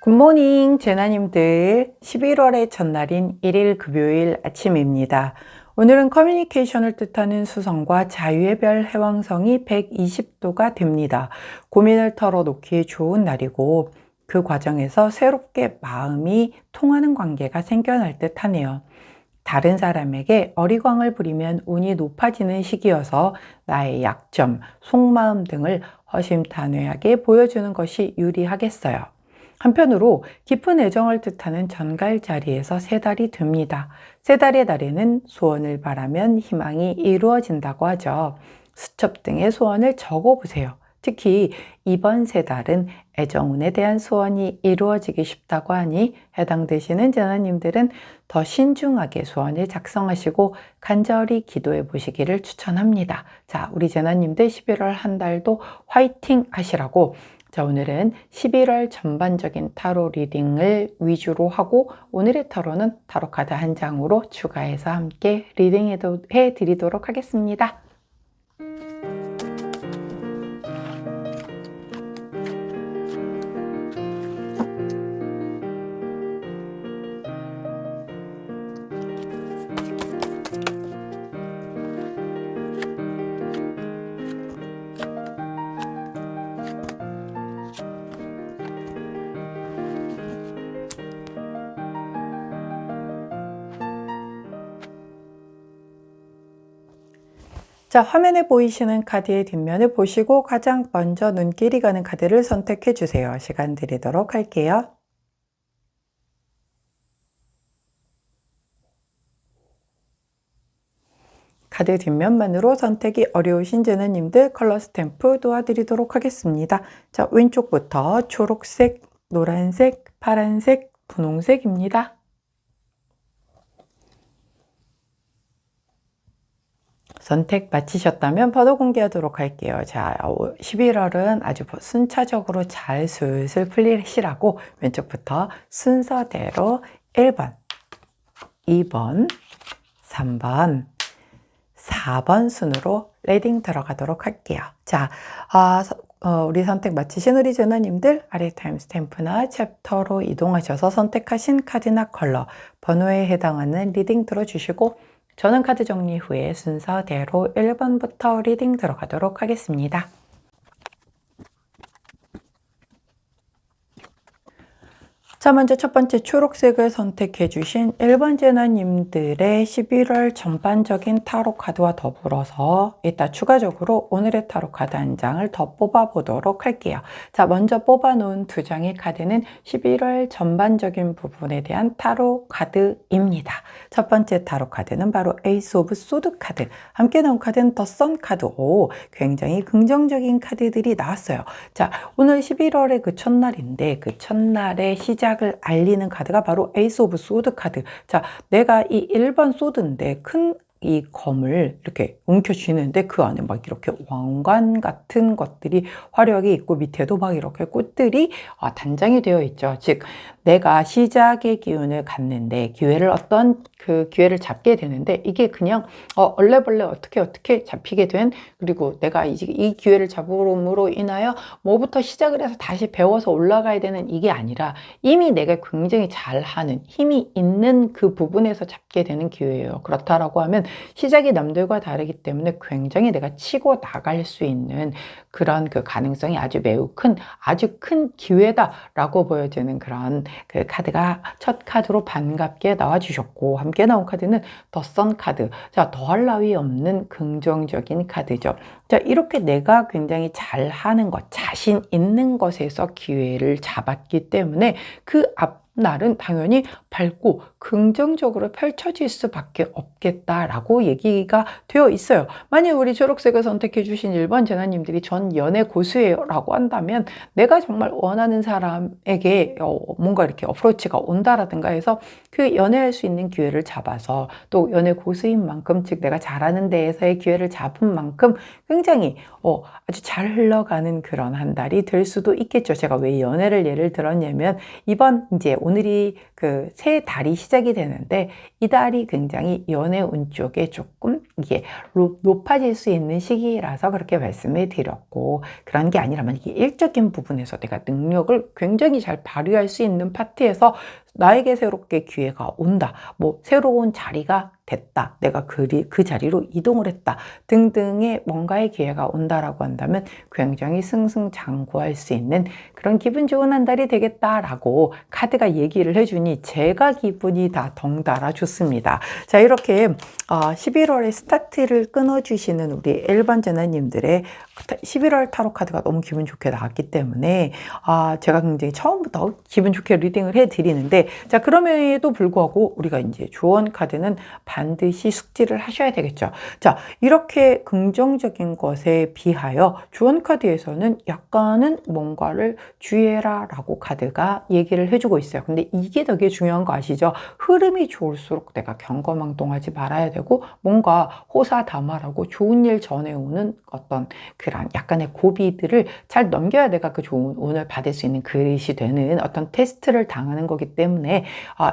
굿모닝 제나님들, 11월의 첫날인 1일 금요일 아침입니다. 오늘은 커뮤니케이션을 뜻하는 수성과 자유의 별 해왕성이 120도가 됩니다. 고민을 털어놓기에 좋은 날이고 그 과정에서 새롭게 마음이 통하는 관계가 생겨날 듯 하네요. 다른 사람에게 어리광을 부리면 운이 높아지는 시기여서 나의 약점, 속마음 등을 허심탄회하게 보여주는 것이 유리하겠어요. 한편으로 깊은 애정을 뜻하는 전갈 자리에서 세 달이 됩니다. 세 달의 달에는 소원을 바라면 희망이 이루어진다고 하죠. 수첩 등의 소원을 적어보세요. 특히 이번 세 달은 애정운에 대한 소원이 이루어지기 쉽다고 하니 해당되시는 제나님들은 더 신중하게 소원을 작성하시고 간절히 기도해 보시기를 추천합니다. 자, 우리 제나님들 11월 한 달도 화이팅 하시라고. 자, 오늘은 11월 전반적인 타로 리딩을 위주로 하고 오늘의 타로는 타로 카드 한 장으로 추가해서 함께 리딩해 드리도록 하겠습니다. 자, 화면에 보이시는 카드의 뒷면을 보시고 가장 먼저 눈길이 가는 카드를 선택해 주세요. 시간 드리도록 할게요. 카드 뒷면만으로 선택이 어려우신 제나님들 컬러 스탬프 도와드리도록 하겠습니다. 자, 왼쪽부터 초록색, 노란색, 파란색, 분홍색입니다. 선택 마치셨다면 번호 공개하도록 할게요. 자, 11월은 아주 순차적으로 잘 슬슬 풀리시라고 왼쪽부터 순서대로 1번, 2번, 3번, 4번 순으로 레딩 들어가도록 할게요. 자, 우리 선택 마치신 우리 제나님들 아래 타임스탬프나 챕터로 이동하셔서 선택하신 카드나 컬러, 번호에 해당하는 리딩 들어주시고 저는 카드 정리 후에 순서대로 1번부터 리딩 들어가도록 하겠습니다. 자, 먼저 첫 번째 초록색을 선택해 주신 1번 제나님들의 11월 전반적인 타로 카드와 더불어서 이따 추가적으로 오늘의 타로 카드 한 장을 더 뽑아 보도록 할게요. 자, 먼저 뽑아 놓은 두 장의 카드는 11월 전반적인 부분에 대한 타로 카드입니다. 첫 번째 타로 카드는 바로 에이스 오브 소드 카드. 함께 나온 카드는 더 선 카드. 오, 굉장히 긍정적인 카드들이 나왔어요. 자, 오늘 11월의 그 첫날인데 그 첫날의 시작을 알리는 카드가 바로 에이스 오브 소드 카드. 자, 내가 이 1번 소드인데 큰 이 검을 이렇게 움켜쥐는데 그 안에 막 이렇게 왕관 같은 것들이 화려하게 있고 밑에도 막 이렇게 꽃들이 단장이 되어 있죠. 즉 내가 시작의 기운을 갖는데 어떤 기회를 잡게 되는데 이게 그냥 얼레벌레 어떻게 잡히게 된, 그리고 내가 이 기회를 잡음으로 인하여 뭐부터 시작을 해서 다시 배워서 올라가야 되는 이게 아니라 이미 내가 굉장히 잘하는 힘이 있는 그 부분에서 잡게 되는 기회예요. 그렇다라고 하면 시작이 남들과 다르기 때문에 굉장히 내가 치고 나갈 수 있는 그런 그 가능성이 아주 큰 기회다라고 보여지는 그런 그 카드가 첫 카드로 반갑게 나와주셨고, 함께 나온 카드는 더 선 카드. 자, 더할 나위 없는 긍정적인 카드죠. 자, 이렇게 내가 굉장히 잘하는 것, 자신 있는 것에서 기회를 잡았기 때문에 그 앞날은 당연히 밝고 긍정적으로 펼쳐질 수밖에 없겠다라고 얘기가 되어 있어요. 만약 우리 초록색을 선택해 주신 1번 제나님들이 전 연애 고수예요 라고 한다면 내가 정말 원하는 사람에게 뭔가 이렇게 어프로치가 온다라든가 해서 그 연애할 수 있는 기회를 잡아서 또 연애 고수인 만큼, 즉 내가 잘하는 데에서의 기회를 잡은 만큼 굉장히 아주 잘 흘러가는 그런 한 달이 될 수도 있겠죠. 제가 왜 연애를 예를 들었냐면 이제 오늘이 그 새 달이 시작이 되는데 이 달이 굉장히 연애 운 쪽에 조금 이게 높아질 수 있는 시기라서 그렇게 말씀을 드렸고, 그런 게 아니라면 이게 일적인 부분에서 내가 능력을 굉장히 잘 발휘할 수 있는 파트에서 나에게 새롭게 기회가 온다, 뭐 새로운 자리가 됐다, 내가 그 자리로 이동을 했다 등등의 뭔가의 기회가 온다라고 한다면 굉장히 승승장구할 수 있는 그런 기분 좋은 한 달이 되겠다라고 카드가 얘기를 해주니 제가 기분이 다 덩달아 좋습니다. 자, 이렇게 11월에 스타트를 끊어주시는 우리 일반제나님들의 11월 타로 카드가 너무 기분 좋게 나왔기 때문에 제가 굉장히 처음부터 기분 좋게 리딩을 해드리는데, 자, 그럼에도 불구하고 우리가 이제 조언 카드는 반드시 숙지를 하셔야 되겠죠. 자, 이렇게 긍정적인 것에 비하여 조언 카드에서는 약간은 뭔가를 주의해라 라고 카드가 얘기를 해주고 있어요. 근데 이게 되게 중요한 거 아시죠? 흐름이 좋을수록 내가 경거망동하지 말아야 되고, 뭔가 호사다마라고 좋은 일 전해오는 어떤 그런 약간의 고비들을 잘 넘겨야 내가 그 좋은 운을 받을 수 있는 그릇이 되는 어떤 테스트를 당하는 거기 때문에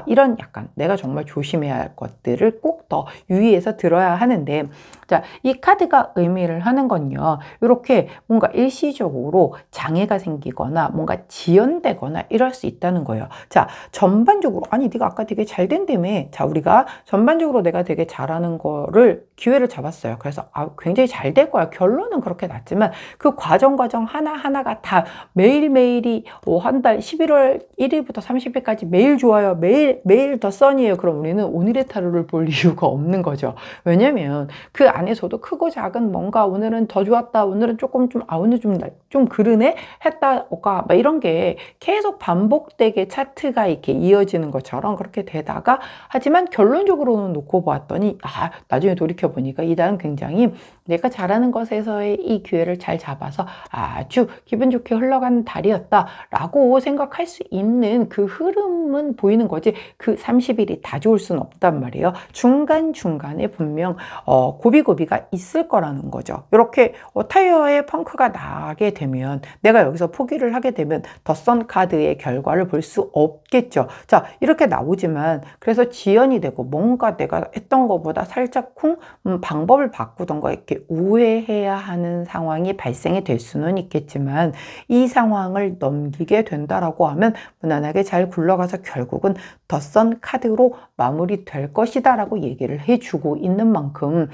이런 약간 내가 정말 조심해야 할 것들을 꼭 더 유의해서 들어야 하는데, 자, 이 카드가 의미를 하는 건요, 이렇게 뭔가 일시적으로 장애가 생기거나 뭔가 지연되거나 이럴 수 있다는 거예요. 자, 전반적으로 아니 네가 아까 되게 잘 된다며. 자, 우리가 전반적으로 내가 되게 잘하는 거를 기회를 잡았어요. 그래서 굉장히 잘 될 거야. 결론은 그렇게 났지만 그 과정 하나하나가 다 매일매일이 한 달 11월 1일부터 30일까지 매일 좋아요. 매일 더 선이에요. 그럼 우리는 오늘의 타로를 볼 이유가 없는 거죠. 왜냐면 그 안에서도 크고 작은 뭔가 오늘은 더 좋았다, 오늘은 조금 오늘 좀 그러네 했다가 막 이런 게 계속 반복되게 차트가 이렇게 이어지는 것처럼 그렇게 되다가, 하지만 결론적으로는 놓고 보았더니 나중에 돌이켜 보니까 이 달은 굉장히 내가 잘하는 것에서의 이 기회를 잘 잡아서 아주 기분 좋게 흘러가는 달이었다라고 생각할 수 있는 그 흐름은 보이는 거지, 그 30일이 다 좋을 수는 없단 말이에요. 중간중간에 분명 고비고비가 있을 거라는 거죠. 이렇게 타이어에 펑크가 나게 되면, 내가 여기서 포기를 하게 되면 덧선 카드의 결과를 볼 수 없겠죠. 자, 이렇게 나오지만 그래서 지연이 되고 뭔가 내가 했던 것보다 살짝 방법을 바꾸던가 이렇게 우회해야 하는 상황이 발생이 될 수는 있겠지만, 이 상황을 넘기게 된다라고 하면 무난하게 잘 굴러가서 결국은 덧선 카드로 마무리될 것이다 라고 얘기를 해주고 있는 만큼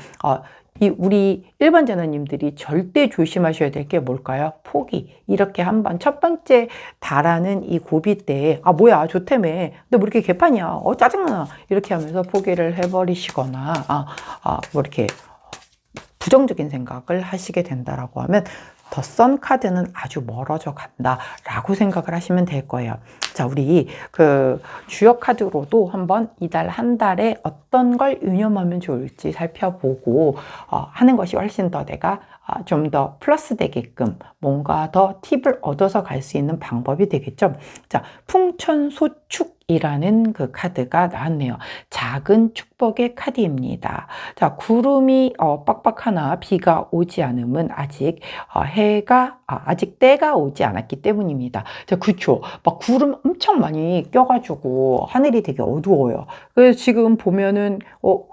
우리 일반 제나님들이 절대 조심하셔야 될 게 뭘까요? 포기. 이렇게 한번 첫 번째 달하는 이 고비 때 뭐야 좋다며, 근데 뭐 이렇게 개판이야, 짜증나, 이렇게 하면서 포기를 해버리시거나 뭐 이렇게 부정적인 생각을 하시게 된다라고 하면 덧선 카드는 아주 멀어져 간다라고 생각을 하시면 될 거예요. 자, 우리 그 주역 카드로도 한번 이달 한 달에 어떤 걸 유념하면 좋을지 살펴보고 하는 것이 훨씬 더 내가 좀 더 플러스 되게끔 뭔가 더 팁을 얻어서 갈 수 있는 방법이 되겠죠. 자, 풍천소축이라는 그 카드가 나왔네요. 작은 축복의 카드입니다. 자, 구름이 빡빡하나 비가 오지 않음은 아직 아직 때가 오지 않았기 때문입니다. 자, 그쵸. 막 구름 엄청 많이 껴가지고 하늘이 되게 어두워요. 그래서 지금 보면은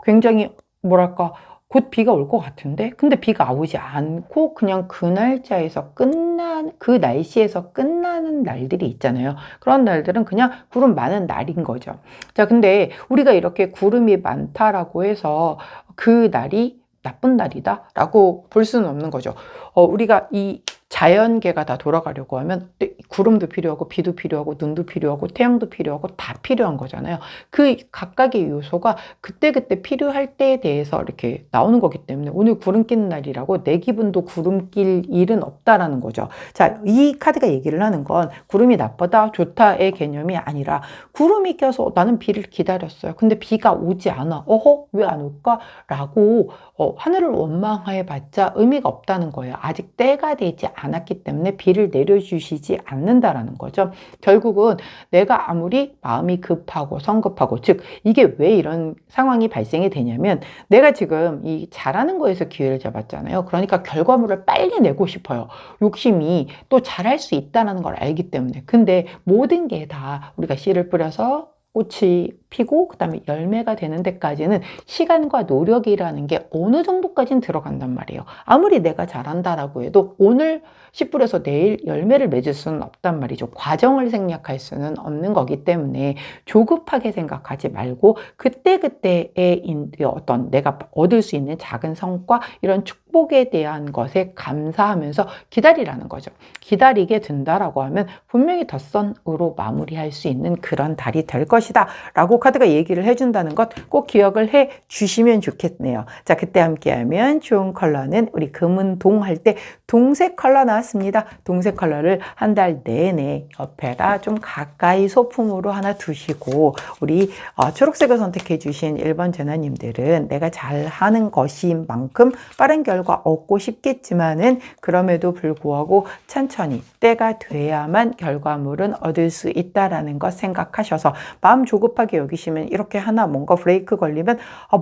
굉장히 뭐랄까 곧 비가 올 것 같은데, 근데 비가 오지 않고 그냥 그 날짜에서 그 날씨에서 끝나는 날들이 있잖아요. 그런 날들은 그냥 구름 많은 날인 거죠. 자, 근데 우리가 이렇게 구름이 많다라고 해서 그 날이 나쁜 날이다 라고 볼 수는 없는 거죠. 우리가 이 자연계가 다 돌아가려고 하면 구름도 필요하고 비도 필요하고 눈도 필요하고 태양도 필요하고 다 필요한 거잖아요. 그 각각의 요소가 그때그때 필요할 때에 대해서 이렇게 나오는 거기 때문에 오늘 구름 끼는 날이라고 내 기분도 구름 낄 일은 없다라는 거죠. 자, 이 카드가 얘기를 하는 건 구름이 나쁘다 좋다의 개념이 아니라, 구름이 껴서 나는 비를 기다렸어요. 근데 비가 오지 않아. 왜 안 올까? 라고 하늘을 원망해 봤자 의미가 없다는 거예요. 아직 때가 되지 않았기 않았기 때문에 비를 내려주시지 않는다라는 거죠. 결국은 내가 아무리 마음이 급하고 성급하고, 즉 이게 왜 이런 상황이 발생이 되냐면 내가 지금 이 잘하는 거에서 기회를 잡았잖아요. 그러니까 결과물을 빨리 내고 싶어요. 욕심이 또 잘할 수 있다는 걸 알기 때문에. 근데 모든 게 다 우리가 씨를 뿌려서 꽃이 피고 그다음에 열매가 되는 데까지는 시간과 노력이라는 게 어느 정도까지는 들어간단 말이에요. 아무리 내가 잘한다라고 해도 오늘 씨 뿌려서 내일 열매를 맺을 수는 없단 말이죠. 과정을 생략할 수는 없는 거기 때문에 조급하게 생각하지 말고 그때그때의 어떤 내가 얻을 수 있는 작은 성과, 이런 축복에 대한 것에 감사하면서 기다리라는 거죠. 기다리게 된다라고 하면 분명히 덧선으로 마무리할 수 있는 그런 달이 될 것이다 라고 카드가 얘기를 해준다는 것 꼭 기억을 해 주시면 좋겠네요. 자, 그때 함께하면 좋은 컬러는 우리 금은동 할 때 동색 컬러 나왔습니다. 동색 컬러를 한 달 내내 옆에다 좀 가까이 소품으로 하나 두시고, 우리 초록색을 선택해 주신 1번 제나님들은 내가 잘하는 것인 만큼 빠른 결과 얻고 싶겠지만은 그럼에도 불구하고 천천히 때가 돼야만 결과물은 얻을 수 있다라는 것 생각하셔서 마음 조급하게 여기시면 이렇게 하나 뭔가 브레이크 걸리면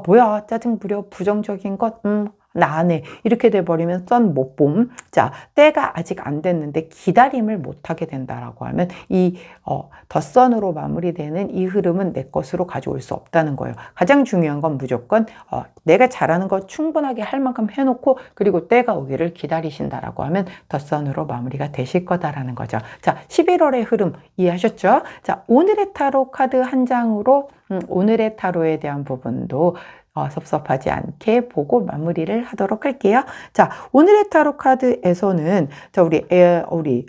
뭐야 짜증 부려 부정적인 것 나 안 해 이렇게 돼버리면 썬 못 봄. 자, 때가 아직 안 됐는데 기다림을 못하게 된다라고 하면 이 덧선으로 마무리되는 이 흐름은 내 것으로 가져올 수 없다는 거예요. 가장 중요한 건 무조건 내가 잘하는 거 충분하게 할 만큼 해놓고 그리고 때가 오기를 기다리신다라고 하면 덧선으로 마무리가 되실 거다라는 거죠. 자, 11월의 흐름 이해하셨죠? 자, 오늘의 타로 카드 한 장으로 오늘의 타로에 대한 부분도 섭섭하지 않게 보고 마무리를 하도록 할게요. 자, 오늘의 타로 카드에서는 자, 우리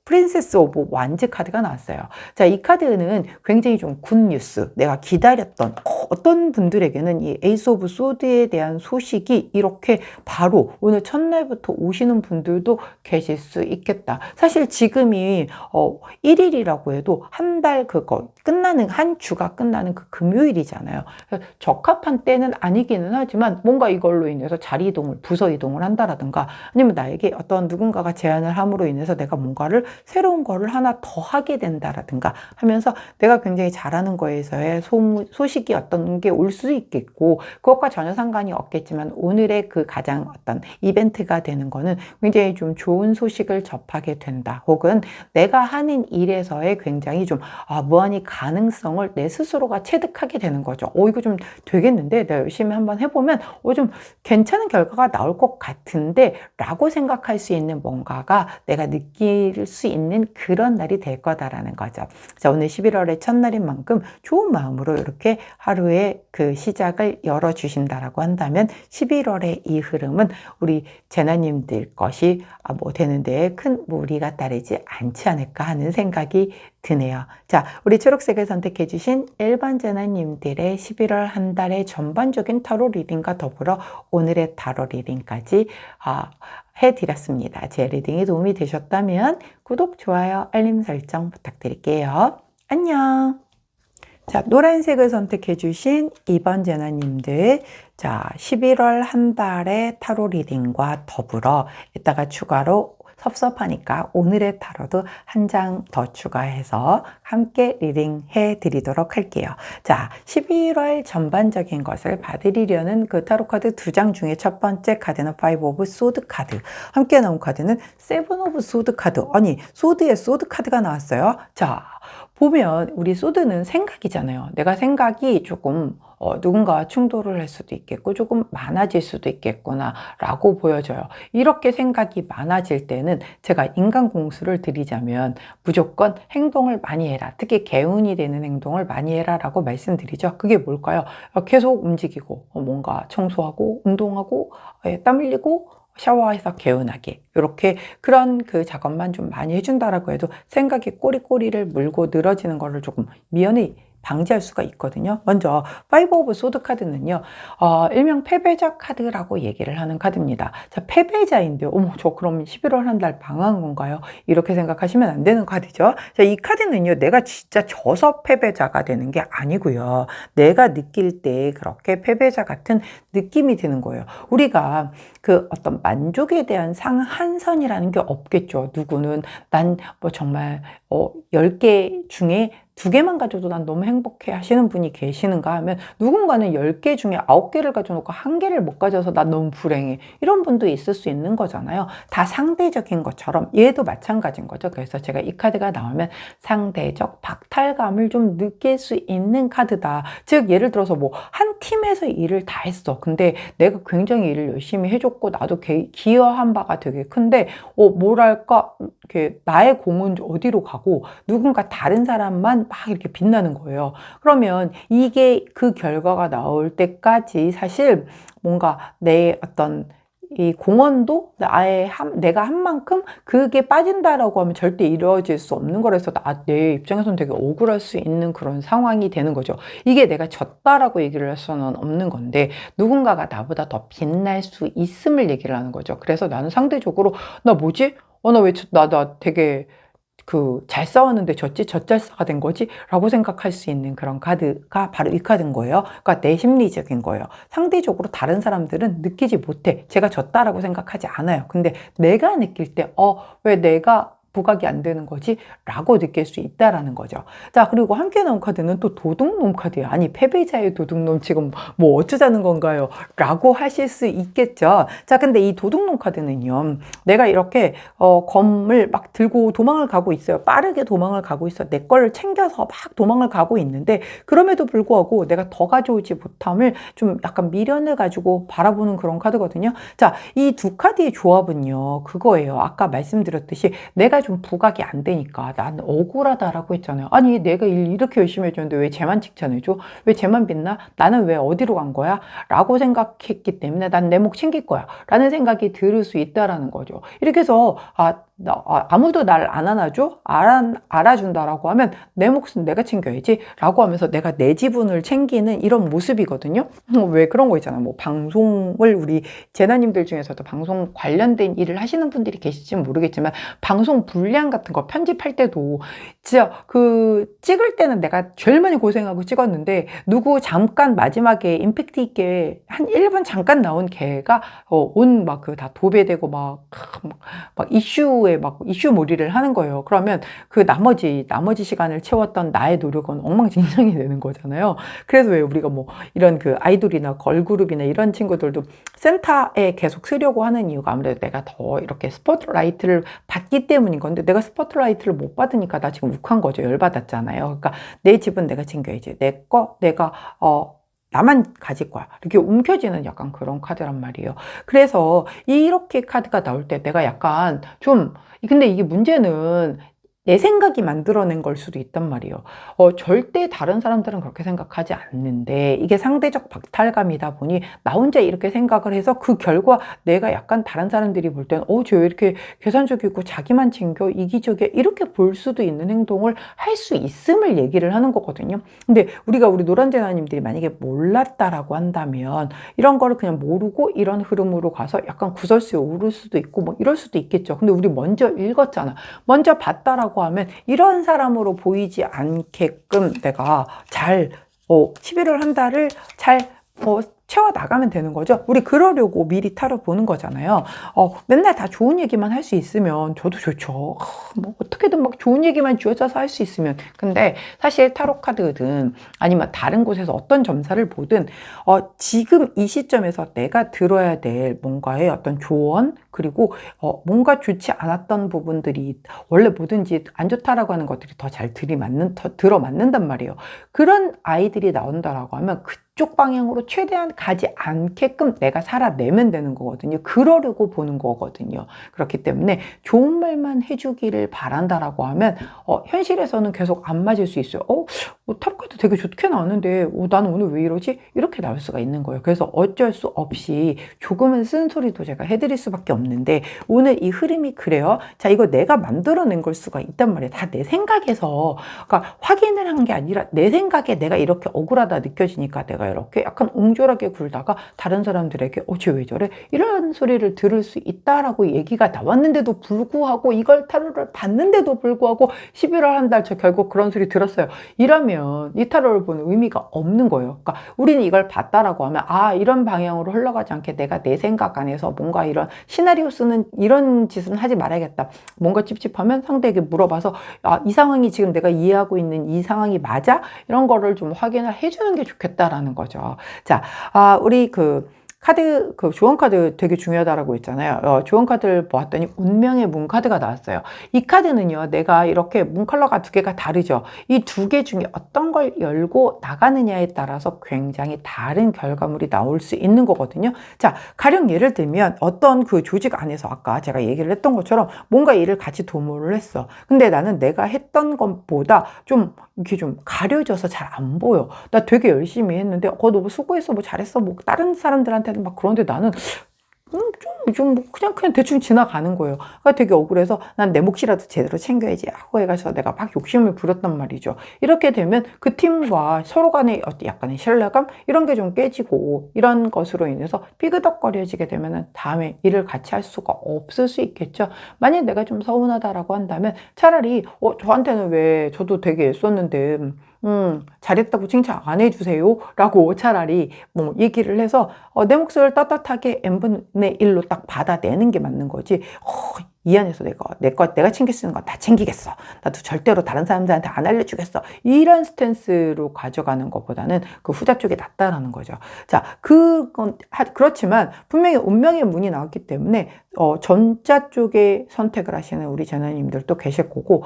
프린세스 오브 완즈 카드가 나왔어요. 자, 이 카드는 굉장히 좀 굿뉴스, 내가 기다렸던 어떤 분들에게는 이 에이스 오브 소드에 대한 소식이 이렇게 바로 오늘 첫날부터 오시는 분들도 계실 수 있겠다. 사실 지금이 1일이라고 해도 한 달 한 주가 끝나는 그 금요일이잖아요. 적합한 때는 아니기는 하지만 뭔가 이걸로 인해서 자리 이동을, 부서 이동을 한다라든가 아니면 나에게 어떤 누군가가 제안을 함으로 인해서 내가 뭔가를 새로운 거를 하나 더 하게 된다라든가 하면서 내가 굉장히 잘하는 거에서의 소식이 어떤 게 올 수 있겠고, 그것과 전혀 상관이 없겠지만 오늘의 그 가장 어떤 이벤트가 되는 거는 굉장히 좀 좋은 소식을 접하게 된다. 혹은 내가 하는 일에서의 굉장히 좀 무한히 가능성을 내 스스로가 체득하게 되는 거죠. 이거 좀 되겠는데 내가 열심히 한번 해보면 좀 괜찮은 결과가 나올 것 같은데 라고 생각할 수 있는 뭔가가 내가 느낄 수 있는 그런 날이 될 거다라는 거죠. 자, 오늘 11월의 첫날인 만큼 좋은 마음으로 이렇게 하루의 그 시작을 열어주신다라고 한다면 11월의 이 흐름은 우리 제나님들 것이 되는데 큰 무리가 따르지 않지 않을까 하는 생각이 드네요. 자, 우리 초록색을 선택해 주신 1번 제나님들의 11월 한 달의 전반적인 타로 리딩과 더불어 오늘의 타로 리딩까지 해드렸습니다. 제 리딩이 도움이 되셨다면 구독, 좋아요, 알림 설정 부탁드릴게요. 안녕. 자, 노란색을 선택해 주신 2번 제나님들, 자, 11월 한 달의 타로 리딩과 더불어 이따가 추가로 섭섭하니까 오늘의 타로도 한 장 더 추가해서 함께 리딩해 드리도록 할게요. 자, 11월 전반적인 것을 봐드리려는 그 타로 카드 두 장 중에 첫 번째 카드는 5 오브 소드 카드, 함께 나온 카드는 7 오브 소드 카드. 아니, 소드에 소드 카드가 나왔어요. 자, 보면 우리 소드는 생각이잖아요. 내가 생각이 조금 누군가와 충돌을 할 수도 있겠고 조금 많아질 수도 있겠구나 라고 보여져요. 이렇게 생각이 많아질 때는 제가 인간 공수를 드리자면 무조건 행동을 많이 해라, 특히 개운이 되는 행동을 많이 해라 라고 말씀드리죠. 그게 뭘까요? 계속 움직이고 뭔가 청소하고 운동하고 땀 흘리고 샤워해서 개운하게, 이렇게 그런 그 작업만 좀 많이 해준다라고 해도 생각이 꼬리꼬리를 물고 늘어지는 거를 조금 미연에 방지할 수가 있거든요. 먼저 파이브 오브 소드 카드는요, 일명 패배자 카드라고 얘기를 하는 카드입니다. 자, 패배자인데요. 어머, 저 그럼 11월 한 달 방한 건가요? 이렇게 생각하시면 안 되는 카드죠. 자, 이 카드는요, 내가 진짜 져서 패배자가 되는 게 아니고요. 내가 느낄 때 그렇게 패배자 같은 느낌이 드는 거예요. 우리가 그 어떤 만족에 대한 상한선이라는 게 없겠죠. 누구는 난 뭐 정말 10개 중에 2개만 가져도 난 너무 행복해 하시는 분이 계시는가 하면, 누군가는 10개 중에 9개를 가져놓고 1개를 못 가져서 난 너무 불행해, 이런 분도 있을 수 있는 거잖아요. 다 상대적인 것처럼 얘도 마찬가지인 거죠. 그래서 제가 이 카드가 나오면 상대적 박탈감을 좀 느낄 수 있는 카드다. 즉 예를 들어서 뭐 한 팀에서 일을 다 했어. 근데 내가 굉장히 일을 열심히 해줬고 나도 기여한 바가 되게 큰데 뭐랄까 이렇게 나의 공은 어디로 가고 누군가 다른 사람만 막 이렇게 빛나는 거예요. 그러면 이게 그 결과가 나올 때까지 사실 뭔가 내 어떤 이 공헌도 내가 한 만큼 그게 빠진다라고 하면 절대 이루어질 수 없는 거라서 내 입장에서는 되게 억울할 수 있는 그런 상황이 되는 거죠. 이게 내가 졌다라고 얘기를 할 수는 없는 건데, 누군가가 나보다 더 빛날 수 있음을 얘기를 하는 거죠. 그래서 나는 상대적으로 나 뭐지? 나 되게 잘 싸웠는데 졌지? 젖잘싸가 된 거지? 라고 생각할 수 있는 그런 카드가 바로 이 카드인 거예요. 그러니까 내 심리적인 거예요. 상대적으로 다른 사람들은 느끼지 못해. 제가 졌다라고 생각하지 않아요. 근데 내가 느낄 때, 왜 내가 부각이 안 되는 거지? 라고 느낄 수 있다라는 거죠. 자, 그리고 함께 나온 카드는 또 도둑놈 카드예요. 아니, 패배자의 도둑놈 지금 뭐 어쩌자는 건가요? 라고 하실 수 있겠죠. 자, 근데 이 도둑놈 카드는요, 내가 이렇게 검을 막 들고 도망을 가고 있어요. 빠르게 도망을 가고 있어. 내 거를 챙겨서 막 도망을 가고 있는데, 그럼에도 불구하고 내가 더 가져오지 못함을 좀 약간 미련을 가지고 바라보는 그런 카드거든요. 자, 이 두 카드의 조합은요, 그거예요. 아까 말씀드렸듯이 내가 좀 부각이 안 되니까 난 억울하다라고 했잖아요. 아니, 내가 일 이렇게 열심히 해줬는데 왜 쟤만 칭찬해줘? 왜 쟤만 빛나? 나는 왜 어디로 간 거야? 라고 생각했기 때문에 난 내 목 챙길 거야 라는 생각이 들 수 있다라는 거죠. 이렇게 해서 아무도 날 안 안아줘? 알아준다라고 하면 내 몫은 내가 챙겨야지 라고 하면서 내가 내 지분을 챙기는 이런 모습이거든요. 왜 그런 거 있잖아. 뭐 방송을 우리 재나님들 중에서도 방송 관련된 일을 하시는 분들이 계실지는 모르겠지만, 방송 분량 같은 거 편집할 때도 진짜 찍을 때는 내가 제일 많이 고생하고 찍었는데, 누구 잠깐 마지막에 임팩트 있게 한 1분 잠깐 나온 걔가 온 막 다 도배되고 막 이슈에 막 이슈몰이를 하는 거예요. 그러면 그 나머지 시간을 채웠던 나의 노력은 엉망진창이 되는 거잖아요. 그래서 왜 우리가 뭐 이런 아이돌이나 걸그룹이나 이런 친구들도 센터에 계속 서려고 하는 이유가 아무래도 내가 더 이렇게 스포트라이트를 받기 때문인 건데, 내가 스포트라이트를 못 받으니까 나 지금 욱한 거죠. 열받았잖아요. 그러니까 내 집은 내가 챙겨야지. 내가 나만 가질 거야. 이렇게 움켜쥐는 약간 그런 카드란 말이에요. 그래서 이렇게 카드가 나올 때 내가 약간 근데 이게 문제는 내 생각이 만들어낸 걸 수도 있단 말이에요. 절대 다른 사람들은 그렇게 생각하지 않는데, 이게 상대적 박탈감이다 보니 나 혼자 이렇게 생각을 해서 그 결과 내가 약간 다른 사람들이 볼 때는 쟤 왜 이렇게 계산적이고 자기만 챙겨, 이기적이야, 이렇게 볼 수도 있는 행동을 할 수 있음을 얘기를 하는 거거든요. 근데 우리 노란재나님들이 만약에 몰랐다라고 한다면 이런 거를 그냥 모르고 이런 흐름으로 가서 약간 구설수에 오를 수도 있고 뭐 이럴 수도 있겠죠. 근데 우리 먼저 읽었잖아. 먼저 봤다라고 하면 이런 사람으로 보이지 않게끔 내가 잘 11월 한 달을 잘 채워나가면 되는 거죠. 우리 그러려고 미리 타로 보는 거잖아요. 맨날 다 좋은 얘기만 할 수 있으면 저도 좋죠. 뭐 어떻게든 막 좋은 얘기만 쥐어짜서 할 수 있으면. 근데 사실 타로 카드든 아니면 다른 곳에서 어떤 점사를 보든 지금 이 시점에서 내가 들어야 될 뭔가의 어떤 조언, 그리고 뭔가 좋지 않았던 부분들이, 원래 뭐든지 안 좋다라고 하는 것들이 더 잘 들어맞는단 말이에요. 그런 아이들이 나온다라고 하면 그쪽 방향으로 최대한 가지 않게끔 내가 살아내면 되는 거거든요. 그러려고 보는 거거든요. 그렇기 때문에 좋은 말만 해주기를 바란다라고 하면 현실에서는 계속 안 맞을 수 있어요. 타로 카드 되게 좋게 나왔는데 나는 오늘 왜 이러지? 이렇게 나올 수가 있는 거예요. 그래서 어쩔 수 없이 조금은 쓴소리도 제가 해드릴 수밖에 없는 없는데 오늘 이 흐름이 그래요. 자, 이거 내가 만들어낸 걸 수가 있단 말이에요. 다 내 생각에서. 그러니까 확인을 한 게 아니라 내 생각에 내가 이렇게 억울하다 느껴지니까 내가 이렇게 약간 옹졸하게 굴다가 다른 사람들에게 쟤 왜 저래? 이런 소리를 들을 수 있다라고 얘기가 나왔는데도 불구하고 이걸 타로를 봤는데도 불구하고 11월 한 달 저 결국 그런 소리 들었어요. 이러면 이 타로를 보는 의미가 없는 거예요. 그러니까 우리는 이걸 봤다라고 하면 이런 방향으로 흘러가지 않게 내가 내 생각 안에서 뭔가 이런 시나리오 쓰는 이런 짓은 하지 말아야겠다. 뭔가 찝찝하면 상대에게 물어봐서 이 상황이 지금 내가 이해하고 있는 이 상황이 맞아? 이런 거를 좀 확인을 해주는 게 좋겠다라는 거죠. 자, 우리 카드, 조언 카드 되게 중요하다라고 했잖아요. 조언 카드를 보았더니 운명의 문 카드가 나왔어요. 이 카드는요, 내가 이렇게 문 컬러가 두 개가 다르죠. 이 두 개 중에 어떤 걸 열고 나가느냐에 따라서 굉장히 다른 결과물이 나올 수 있는 거거든요. 자, 가령 예를 들면 어떤 그 조직 안에서 아까 제가 얘기를 했던 것처럼 뭔가 일을 같이 도모를 했어. 근데 나는 내가 했던 것보다 좀 이렇게 좀 가려져서 잘 안 보여. 나 되게 열심히 했는데, 너무 수고했어, 뭐 잘했어, 뭐 다른 사람들한테는 막 그런데 나는 뭐 그냥 대충 지나가는 거예요. 그러니까 되게 억울해서 난 내 몫이라도 제대로 챙겨야지 하고 해가서 내가 막 욕심을 부렸단 말이죠. 이렇게 되면 그 팀과 서로 간의 약간의 신뢰감 이런 게 좀 깨지고 이런 것으로 인해서 삐그덕거려지게 되면은 다음에 일을 같이 할 수가 없을 수 있겠죠. 만약 내가 좀 서운하다라고 한다면 차라리 저한테는 왜 저도 되게 애썼는데 잘했다고 칭찬 안 해주세요 라고 차라리 뭐 얘기를 해서 내 몫을 떳떳하게 n분의 1로 딱 받아내는 게 맞는 거지. 이 안에서 내가 챙길 수 있는 거 다 챙기겠어. 나도 절대로 다른 사람들한테 안 알려주겠어. 이런 스탠스로 가져가는 것보다는 그 후자 쪽이 낫다라는 거죠. 자, 그렇지만 분명히 운명의 문이 나왔기 때문에 전자 쪽에 선택을 하시는 우리 재나님들도 계실 거고,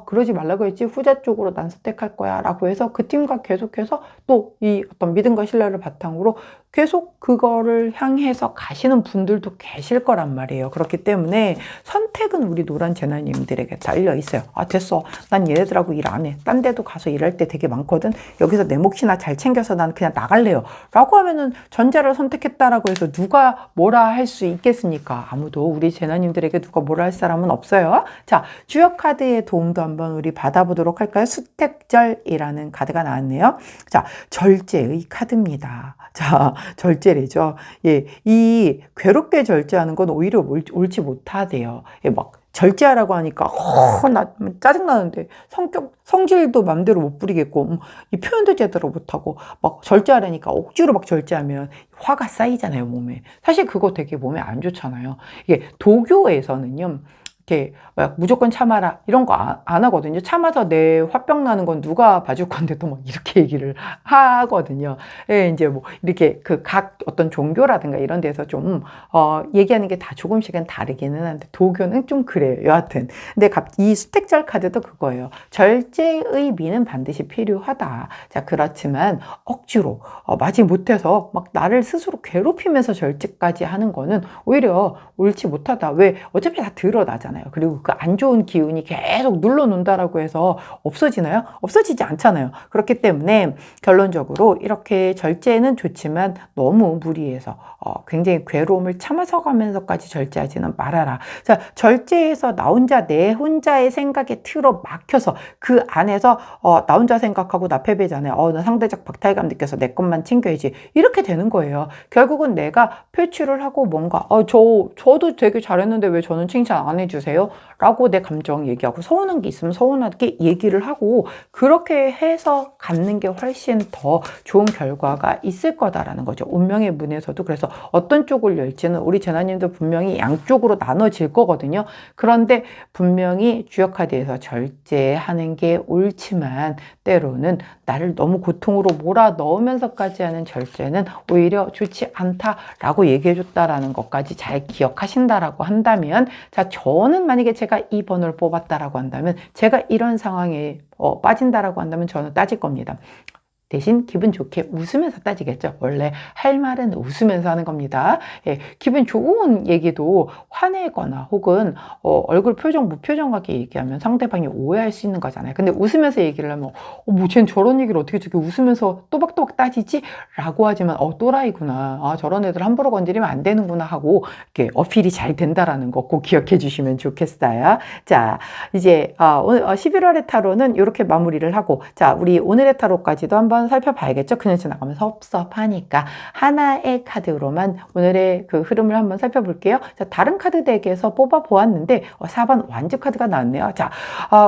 그러지 말라고 했지 후자 쪽으로 난 선택할 거야 라고 해서 그 팀과 계속해서 또 이 어떤 믿음과 신뢰를 바탕으로 계속 그거를 향해서 가시는 분들도 계실 거란 말이에요. 그렇기 때문에 선택은 우리 노란 재나님들에게 달려 있어요. 됐어. 난 얘네들하고 일 안 해. 딴 데도 가서 일할 때 되게 많거든. 여기서 내 몫이나 잘 챙겨서 난 그냥 나갈래요. 라고 하면은 전자를 선택했다라고 해서 누가 뭐라 할 수 있겠습니까? 아무도 우리 재나님들에게 누가 뭐라 할 사람은 없어요. 자, 주역 카드의 도움도 한번 우리 받아보도록 할까요? 수택절이라는 카드가 나왔네요. 자, 절제의 카드입니다. 자, 절제래죠. 예, 이 괴롭게 절제하는 건 오히려 옳지 못하대요. 예, 막 절제하라고 하니까 나 짜증나는데 성질도 맘대로 못 부리겠고 이 표현도 제대로 못하고 막 절제하라니까 억지로 막 절제하면 화가 쌓이잖아요, 몸에. 사실 그거 되게 몸에 안 좋잖아요. 이게 도교에서는요, 이렇게 무조건 참아라 이런 거 안 하거든요. 참아서 내 화병 나는 건 누가 봐줄 건데 또 막 이렇게 얘기를 하거든요. 예, 이제 뭐 이렇게 각 어떤 종교라든가 이런 데서 좀 얘기하는 게 다 조금씩은 다르기는 한데 도교는 좀 그래요. 여하튼 근데 이 수택절 카드도 그거예요. 절제의 미는 반드시 필요하다. 자, 그렇지만 억지로 마지 못해서 막 나를 스스로 괴롭히면서 절제까지 하는 거는 오히려 옳지 못하다. 왜? 어차피 다 드러나잖아요. 그리고 그 안 좋은 기운이 계속 눌러놓는다라고 해서 없어지나요? 없어지지 않잖아요. 그렇기 때문에 결론적으로 이렇게 절제는 좋지만 너무 무리해서 굉장히 괴로움을 참아서 가면서까지 절제하지는 말아라. 자, 절제해서 나 혼자 내 혼자의 생각에 틀어 막혀서 그 안에서 나 혼자 생각하고 나 패배잖아요. 나 상대적 박탈감 느껴서 내 것만 챙겨야지. 이렇게 되는 거예요. 결국은 내가 표출을 하고 뭔가 저도 되게 잘했는데 왜 저는 칭찬 안 해주세요? 라고 내 감정 얘기하고 서운한 게 있으면 서운하게 얘기를 하고 그렇게 해서 갖는 게 훨씬 더 좋은 결과가 있을 거다라는 거죠. 운명의 문에서도 그래서 어떤 쪽을 열지는 우리 재나님도 분명히 양쪽으로 나눠질 거거든요. 그런데 분명히 주역카드에서 절제하는 게 옳지만 때로는 나를 너무 고통으로 몰아넣으면서까지 하는 절제는 오히려 좋지 않다라고 얘기해줬다라는 것까지 잘 기억하신다라고 한다면, 자, 저는 만약에 제가 이 번호를 뽑았다라고 한다면 제가 이런 상황에 빠진다라고 한다면 저는 따질 겁니다. 대신 기분 좋게 웃으면서 따지겠죠. 원래 할 말은 웃으면서 하는 겁니다. 예, 기분 좋은 얘기도 화내거나 혹은 얼굴 표정 무표정하게 얘기하면 상대방이 오해할 수 있는 거잖아요. 근데 웃으면서 얘기를 하면 뭐 쟤는 저런 얘기를 어떻게 저렇게 웃으면서 또박또박 따지지? 라고 하지만 또라이구나. 아, 저런 애들 함부로 건드리면 안 되는구나 하고 이렇게 어필이 잘 된다라는 거 꼭 기억해 주시면 좋겠어요. 자, 이제 오늘 11월의 타로는 이렇게 마무리를 하고, 자, 우리 오늘의 타로까지도 한번 살펴봐야겠죠. 그냥 지나가면 섭섭하니까 하나의 카드로만 오늘의 그 흐름을 한번 살펴볼게요. 자, 다른 카드 덱에서 뽑아 보았는데 4번 완주 카드가 나왔네요. 자,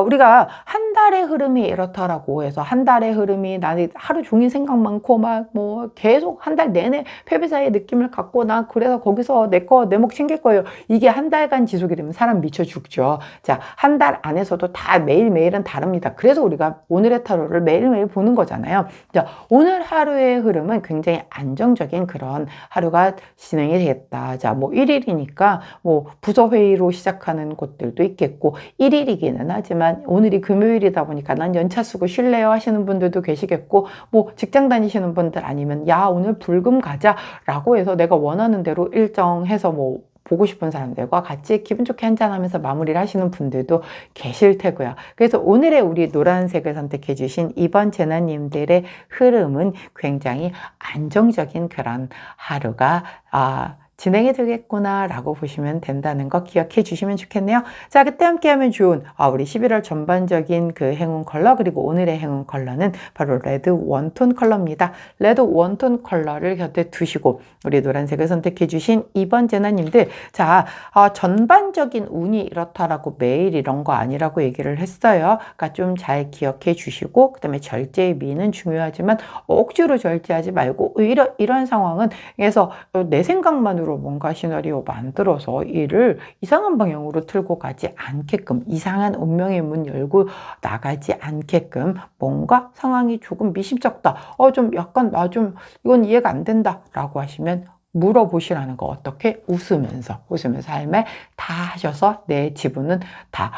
우리가 한 달의 흐름이 이렇다라고 해서 한 달의 흐름이 나는 하루 종일 생각 많고 막 뭐 계속 한 달 내내 패배자의 느낌을 갖고 나 그래서 거기서 내 목 챙길 거예요. 이게 한 달간 지속이 되면 사람 미쳐 죽죠. 자, 한 달 안에서도 다 매일매일은 다릅니다. 그래서 우리가 오늘의 타로를 매일매일 보는 거잖아요. 자, 오늘 하루의 흐름은 굉장히 안정적인 그런 하루가 진행이 되겠다. 자, 뭐 1일이니까 뭐 부서회의로 시작하는 곳들도 있겠고 1일이기는 하지만 오늘이 금요일이다 보니까 난 연차 쓰고 쉴래요 하시는 분들도 계시겠고 뭐 직장 다니시는 분들 아니면 야 오늘 불금 가자 라고 해서 내가 원하는 대로 일정해서 뭐 보고 싶은 사람들과 같이 기분 좋게 한잔하면서 마무리를 하시는 분들도 계실 테고요. 그래서 오늘의 우리 노란색을 선택해 주신 이번 재난님들의 흐름은 굉장히 안정적인 그런 하루가 진행이 되겠구나 라고 보시면 된다는 거 기억해 주시면 좋겠네요. 자, 그때 함께 하면 좋은 우리 11월 전반적인 그 행운 컬러 그리고 오늘의 행운 컬러는 바로 레드 원톤 컬러입니다. 레드 원톤 컬러를 곁에 두시고 우리 노란색을 선택해 주신 이번 재나님들, 자, 전반적인 운이 이렇다라고 매일 이런 거 아니라고 얘기를 했어요. 그러니까 좀 잘 기억해 주시고 그 다음에 절제의 미는 중요하지만 억지로 절제하지 말고 오히려 이런 상황은 그래서 내 생각만으로 뭔가 시나리오 만들어서 이를 이상한 방향으로 틀고 가지 않게끔 이상한 운명의 문 열고 나가지 않게끔 뭔가 상황이 조금 미심쩍다. 좀 약간 나 좀 이건 이해가 안 된다 라고 하시면 물어보시라는 거 어떻게 웃으면서 할 말 다 하셔서 내 지분은 다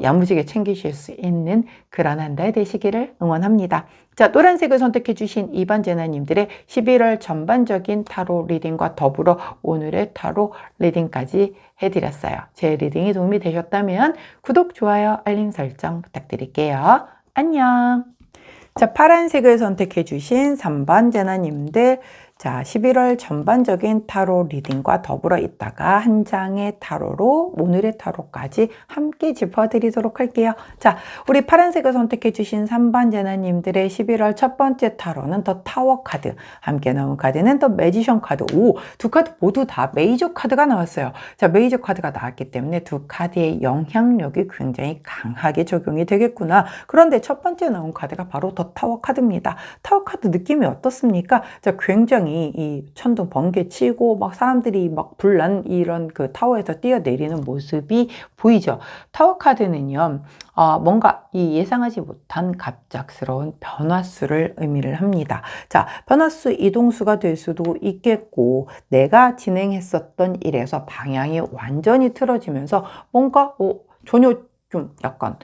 야무지게 챙기실 수 있는 그런 한 달 되시기를 응원합니다. 자, 노란색을 선택해 주신 이번 재나님들의 11월 전반적인 타로 리딩과 더불어 오늘의 타로 리딩까지 해드렸어요. 제 리딩이 도움이 되셨다면 구독, 좋아요, 알림 설정 부탁드릴게요. 안녕. 자, 파란색을 선택해 주신 3번 재나님들, 자, 11월 전반적인 타로 리딩과 더불어 있다가 한 장의 타로로 오늘의 타로까지 함께 짚어드리도록 할게요. 자, 우리 파란색을 선택해 주신 3번 재나님들의 11월 첫 번째 타로는 더 타워 카드, 함께 나온 카드는 더 매지션 카드. 두 카드 모두 다 메이저 카드가 나왔어요. 자, 메이저 카드가 나왔기 때문에 두 카드의 영향력이 굉장히 강하게 적용이 되겠구나. 그런데 첫 번째 나온 카드가 바로 더 타워 카드입니다. 타워 카드 느낌이 어떻습니까? 자, 굉장히 이 천둥 번개 치고 막 사람들이 막 불난 이런 그 타워에서 뛰어내리는 모습이 보이죠. 타워 카드는요, 뭔가 이 예상하지 못한 갑작스러운 변화수를 의미를 합니다. 자, 변화수 이동수가 될 수도 있겠고, 내가 진행했었던 일에서 방향이 완전히 틀어지면서 뭔가 전혀 좀 약간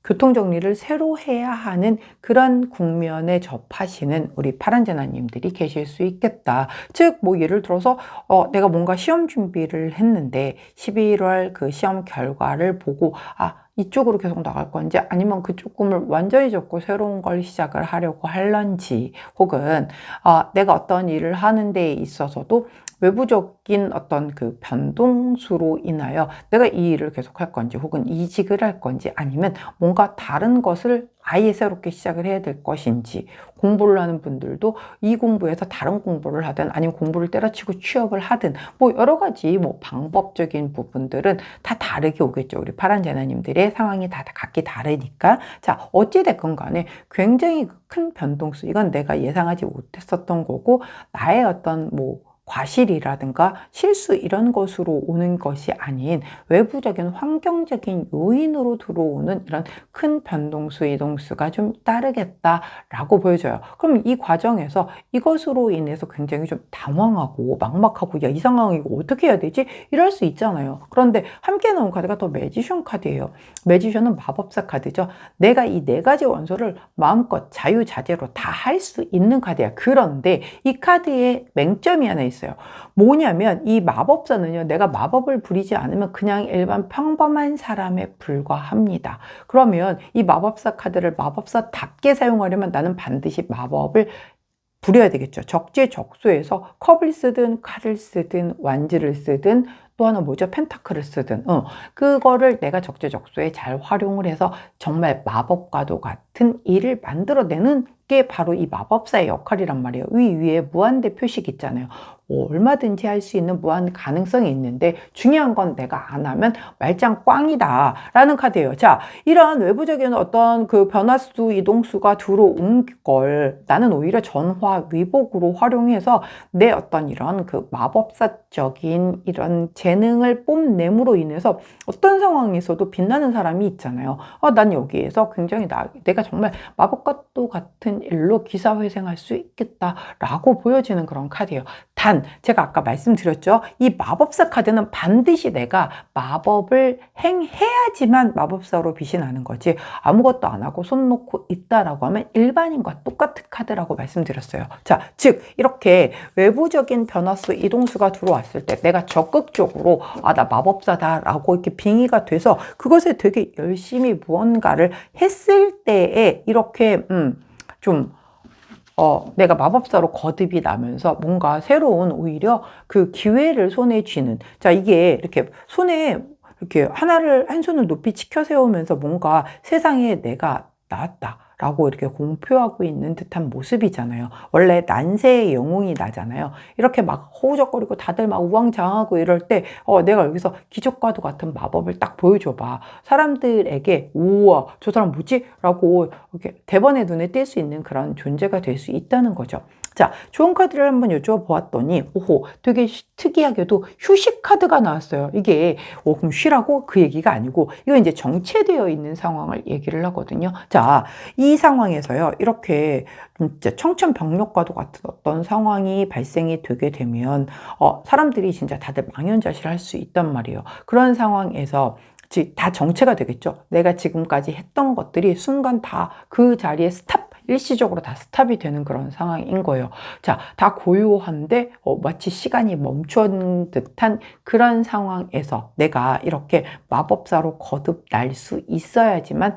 교통정리를 새로 해야 하는 그런 국면에 접하시는 우리 파란재나님들이 계실 수 있겠다. 즉, 뭐 예를 들어서 내가 뭔가 시험 준비를 했는데 11월 그 시험 결과를 보고 이쪽으로 계속 나갈 건지 아니면 그쪽 꿈을 완전히 접고 새로운 걸 시작을 하려고 할런지 혹은 내가 어떤 일을 하는 데 있어서도 외부적인 어떤 그 변동수로 인하여 내가 이 일을 계속 할 건지 혹은 이직을 할 건지 아니면 뭔가 다른 것을 아예 새롭게 시작을 해야 될 것인지, 공부를 하는 분들도 이 공부에서 다른 공부를 하든 아니면 공부를 때려치고 취업을 하든 뭐 여러 가지 뭐 방법적인 부분들은 다 다르게 오겠죠. 우리 파란재나님들의 상황이 다 각기 다르니까. 자, 어찌됐건 간에 굉장히 큰 변동수, 이건 내가 예상하지 못했었던 거고 나의 어떤 뭐 과실이라든가 실수 이런 것으로 오는 것이 아닌 외부적인 환경적인 요인으로 들어오는 이런 큰 변동수, 이동수가 좀 따르겠다라고 보여져요. 그럼 이 과정에서 이것으로 인해서 굉장히 좀 당황하고 막막하고 야, 이 상황 이거 어떻게 해야 되지? 이럴 수 있잖아요. 그런데 함께 나온 카드가 더 매지션 카드예요. 매지션은 마법사 카드죠. 내가 이 네 가지 원소를 마음껏 자유자재로 다 할 수 있는 카드야. 그런데 이 카드에 맹점이 하나 있어요. 뭐냐면 이 마법사는요, 내가 마법을 부리지 않으면 그냥 일반 평범한 사람에 불과합니다. 그러면 이 마법사 카드를 마법사답게 사용하려면 나는 반드시 마법을 부려야 되겠죠. 적재적소에서 컵을 쓰든 칼을 쓰든 완지를 쓰든 또 하나 뭐죠? 펜타클을 쓰든 그거를 내가 적재적소에 잘 활용을 해서 정말 마법과도 같은 일을 만들어내는 게 바로 이 마법사의 역할이란 말이에요. 위에 무한대 표식 있잖아요. 얼마든지 할 수 있는 무한 가능성이 있는데 중요한 건 내가 안 하면 말짱 꽝이다 라는 카드예요. 자, 이런 외부적인 어떤 그 변화수, 이동수가 들어온 걸 나는 오히려 전화 위복으로 활용해서 내 어떤 이런 그 마법사적인 이런 재능을 뽐냄으로 인해서 어떤 상황에서도 빛나는 사람이 있잖아요. 난 여기에서 굉장히 내가 정말 마법과도 같은 일로 기사회생할 수 있겠다라고 보여지는 그런 카드예요. 단, 제가 아까 말씀드렸죠. 이 마법사 카드는 반드시 내가 마법을 행해야지만 마법사로 빛이 나는 거지 아무것도 안 하고 손 놓고 있다라고 하면 일반인과 똑같은 카드라고 말씀드렸어요. 자, 즉 이렇게 외부적인 변화수, 이동수가 들어왔을 때 내가 적극적으로 나 마법사다라고 이렇게 빙의가 돼서 그것에 되게 열심히 무언가를 했을 때에 이렇게 좀 내가 마법사로 거듭이 나면서 뭔가 새로운 오히려 그 기회를 손에 쥐는. 자, 이게 이렇게 손에 이렇게 한 손을 높이 치켜 세우면서 뭔가 세상에 내가 나왔다 라고 이렇게 공표하고 있는 듯한 모습이잖아요. 원래 난세의 영웅이 나잖아요. 이렇게 막 허우적거리고 다들 막 우왕좌왕하고 이럴 때 내가 여기서 기적과도 같은 마법을 딱 보여줘봐. 사람들에게 우와 저 사람 뭐지? 라고 이렇게 대번에 눈에 띌 수 있는 그런 존재가 될 수 있다는 거죠. 자, 좋은 카드를 한번 여쭤보았더니 오호 되게 특이하게도 휴식 카드가 나왔어요. 이게 그럼 쉬라고? 그 얘기가 아니고 이거 이제 정체되어 있는 상황을 얘기를 하거든요. 자, 이 상황에서요. 이렇게 진짜 청천벽력과도 같은 어떤 상황이 발생이 되게 되면 사람들이 진짜 다들 망연자실할 수 있단 말이에요. 그런 상황에서 다 정체가 되겠죠. 내가 지금까지 했던 것들이 순간 다 그 자리에 일시적으로 다 스탑이 되는 그런 상황인 거예요. 자, 다 고요한데 마치 시간이 멈춘 듯한 그런 상황에서 내가 이렇게 마법사로 거듭 날 수 있어야지만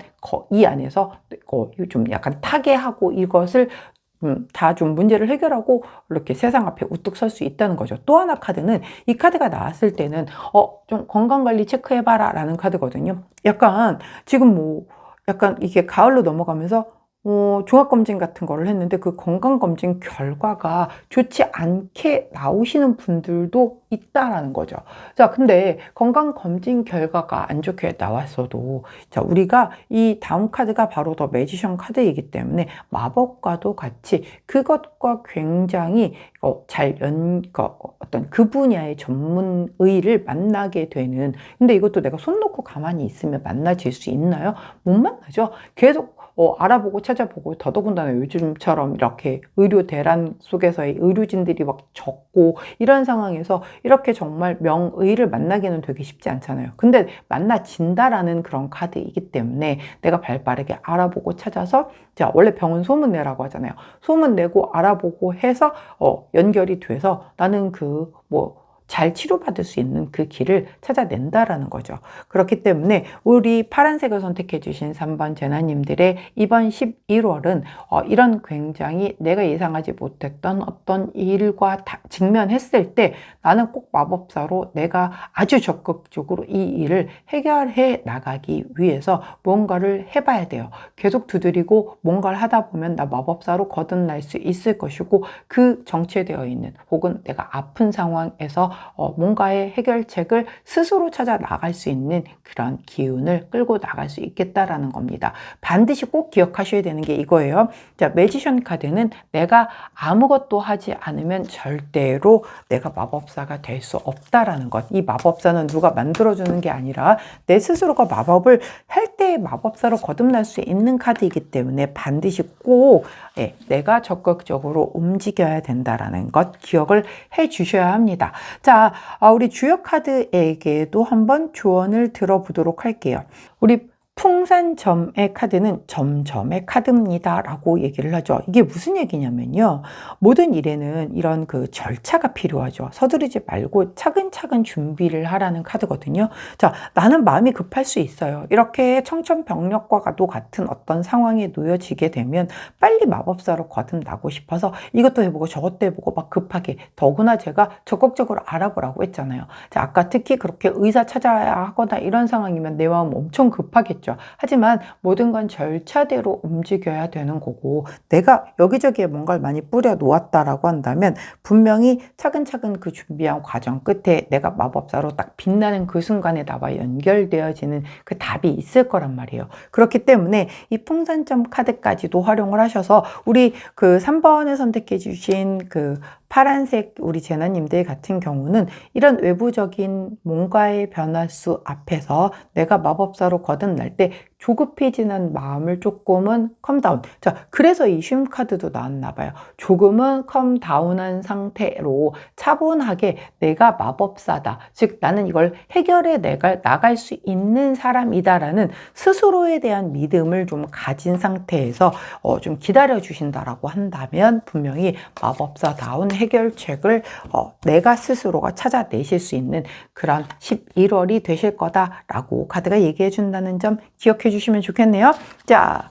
이 안에서 좀 약간 타개하고 이것을 다 좀 문제를 해결하고 이렇게 세상 앞에 우뚝 설 수 있다는 거죠. 또 하나 카드는 이 카드가 나왔을 때는 좀 건강관리 체크해봐라 라는 카드거든요. 약간 지금 약간 이게 가을로 넘어가면서 종합검진 같은 거를 했는데 그 건강검진 결과가 좋지 않게 나오시는 분들도 있다라는 거죠. 자, 근데 건강검진 결과가 안 좋게 나왔어도 자, 우리가 이 다음 카드가 바로 더 매지션 카드이기 때문에 마법과도 같이 그것과 굉장히 어떤 그 분야의 전문의를 만나게 되는 근데 이것도 내가 손 놓고 가만히 있으면 만나질 수 있나요? 못 만나죠. 계속 알아보고 찾아보고 더더군다나 요즘처럼 이렇게 의료 대란 속에서의 의료진들이 막 적고 이런 상황에서 이렇게 정말 명의를 만나기는 되게 쉽지 않잖아요. 근데 만나진다라는 그런 카드이기 때문에 내가 발빠르게 알아보고 찾아서 자, 원래 병은 소문내라고 하잖아요. 소문내고 알아보고 해서 연결이 돼서 나는 잘 치료받을 수 있는 그 길을 찾아낸다라는 거죠. 그렇기 때문에 우리 파란색을 선택해 주신 3번 제나님들의 이번 11월은 이런 굉장히 내가 예상하지 못했던 어떤 일과 직면했을 때 나는 꼭 마법사로 내가 아주 적극적으로 이 일을 해결해 나가기 위해서 뭔가를 해봐야 돼요. 계속 두드리고 뭔가를 하다 보면 나 마법사로 거듭날 수 있을 것이고 그 정체되어 있는 혹은 내가 아픈 상황에서 뭔가의 해결책을 스스로 찾아 나갈 수 있는 그런 기운을 끌고 나갈 수 있겠다라는 겁니다. 반드시 꼭 기억하셔야 되는 게 이거예요. 자, 매지션 카드는 내가 아무것도 하지 않으면 절대로 내가 마법사가 될 수 없다라는 것. 이 마법사는 누가 만들어주는 게 아니라 내 스스로가 마법을 할 때 마법사로 거듭날 수 있는 카드이기 때문에 반드시 꼭 내가 적극적으로 움직여야 된다라는 것 기억을 해 주셔야 합니다. 자, 우리 주역 카드에게도 한번 조언을 들어보도록 할게요. 우리 풍산점의 카드는 점점의 카드입니다 라고 얘기를 하죠. 이게 무슨 얘기냐면요, 모든 일에는 이런 그 절차가 필요하죠. 서두르지 말고 차근차근 준비를 하라는 카드거든요. 자, 나는 마음이 급할 수 있어요. 이렇게 청천벽력과도 같은 어떤 상황에 놓여지게 되면 빨리 마법사로 거듭나고 싶어서 이것도 해보고 저것도 해보고 막 급하게, 더구나 제가 적극적으로 알아보라고 했잖아요. 자, 아까 특히 그렇게 의사 찾아야 하거나 이런 상황이면 내 마음 엄청 급하겠죠. 하지만 모든 건 절차대로 움직여야 되는 거고, 내가 여기저기에 뭔가를 많이 뿌려 놓았다라고 한다면 분명히 차근차근 그 준비한 과정 끝에 내가 마법사로 딱 빛나는 그 순간에 나와 연결되어지는 그 답이 있을 거란 말이에요. 그렇기 때문에 이 풍산점 카드까지도 활용을 하셔서 우리 그 3번에 선택해 주신 그 파란색 우리 제나님들 같은 경우는 이런 외부적인 뭔가의 변화수 앞에서 내가 마법사로 거듭날 때 조급해지는 마음을 조금은 컴다운. 자, 그래서 이 쉼 카드도 나왔나 봐요. 조금은 컴다운한 상태로 차분하게 내가 마법사다. 즉 나는 이걸 해결해 나갈 수 있는 사람이다라는 스스로에 대한 믿음을 좀 가진 상태에서 좀 기다려 주신다라고 한다면 분명히 마법사다운 해결책을 내가 스스로가 찾아내실 수 있는 그런 11월이 되실 거다라고 카드가 얘기해 준다는 점 기억해 주시면 좋겠네요. 자,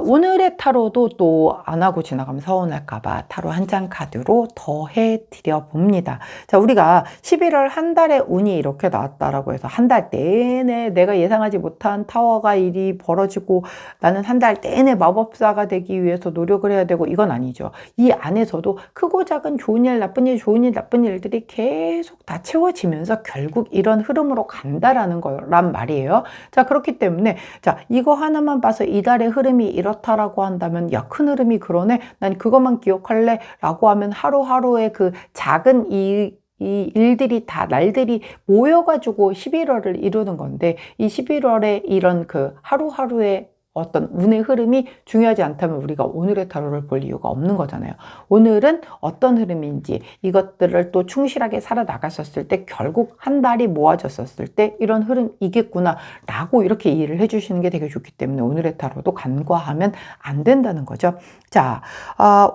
오늘의 타로도 또 안 하고 지나가면 서운할까봐 타로 한 장 카드로 더 해드려 봅니다. 자, 우리가 11월 한 달에 운이 이렇게 나왔다라고 해서 한 달 내내 내가 예상하지 못한 타워가 일이 벌어지고 나는 한 달 내내 마법사가 되기 위해서 노력을 해야 되고 이건 아니죠. 이 안에서도 크고 작은 좋은 일, 나쁜 일, 좋은 일, 나쁜 일들이 계속 다 채워지면서 결국 이런 흐름으로 간다라는 거란 말이에요. 자, 그렇기 때문에 자, 이거 하나만 봐서 이달의 흐름이 이렇다라고 한다면 야, 큰 흐름이 그러네, 난 그것만 기억할래 라고 하면 하루하루의 그 작은 이 일들이 다 날들이 모여가지고 11월을 이루는 건데, 이 11월에 이런 그 하루하루의 어떤 운의 흐름이 중요하지 않다면 우리가 오늘의 타로를 볼 이유가 없는 거잖아요. 오늘은 어떤 흐름인지 이것들을 또 충실하게 살아나갔었을 때 결국 한 달이 모아졌었을 때 이런 흐름이겠구나 라고 이렇게 이해를 해주시는 게 되게 좋기 때문에 오늘의 타로도 간과하면 안 된다는 거죠. 자,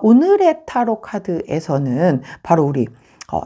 오늘의 타로 카드에서는 바로 우리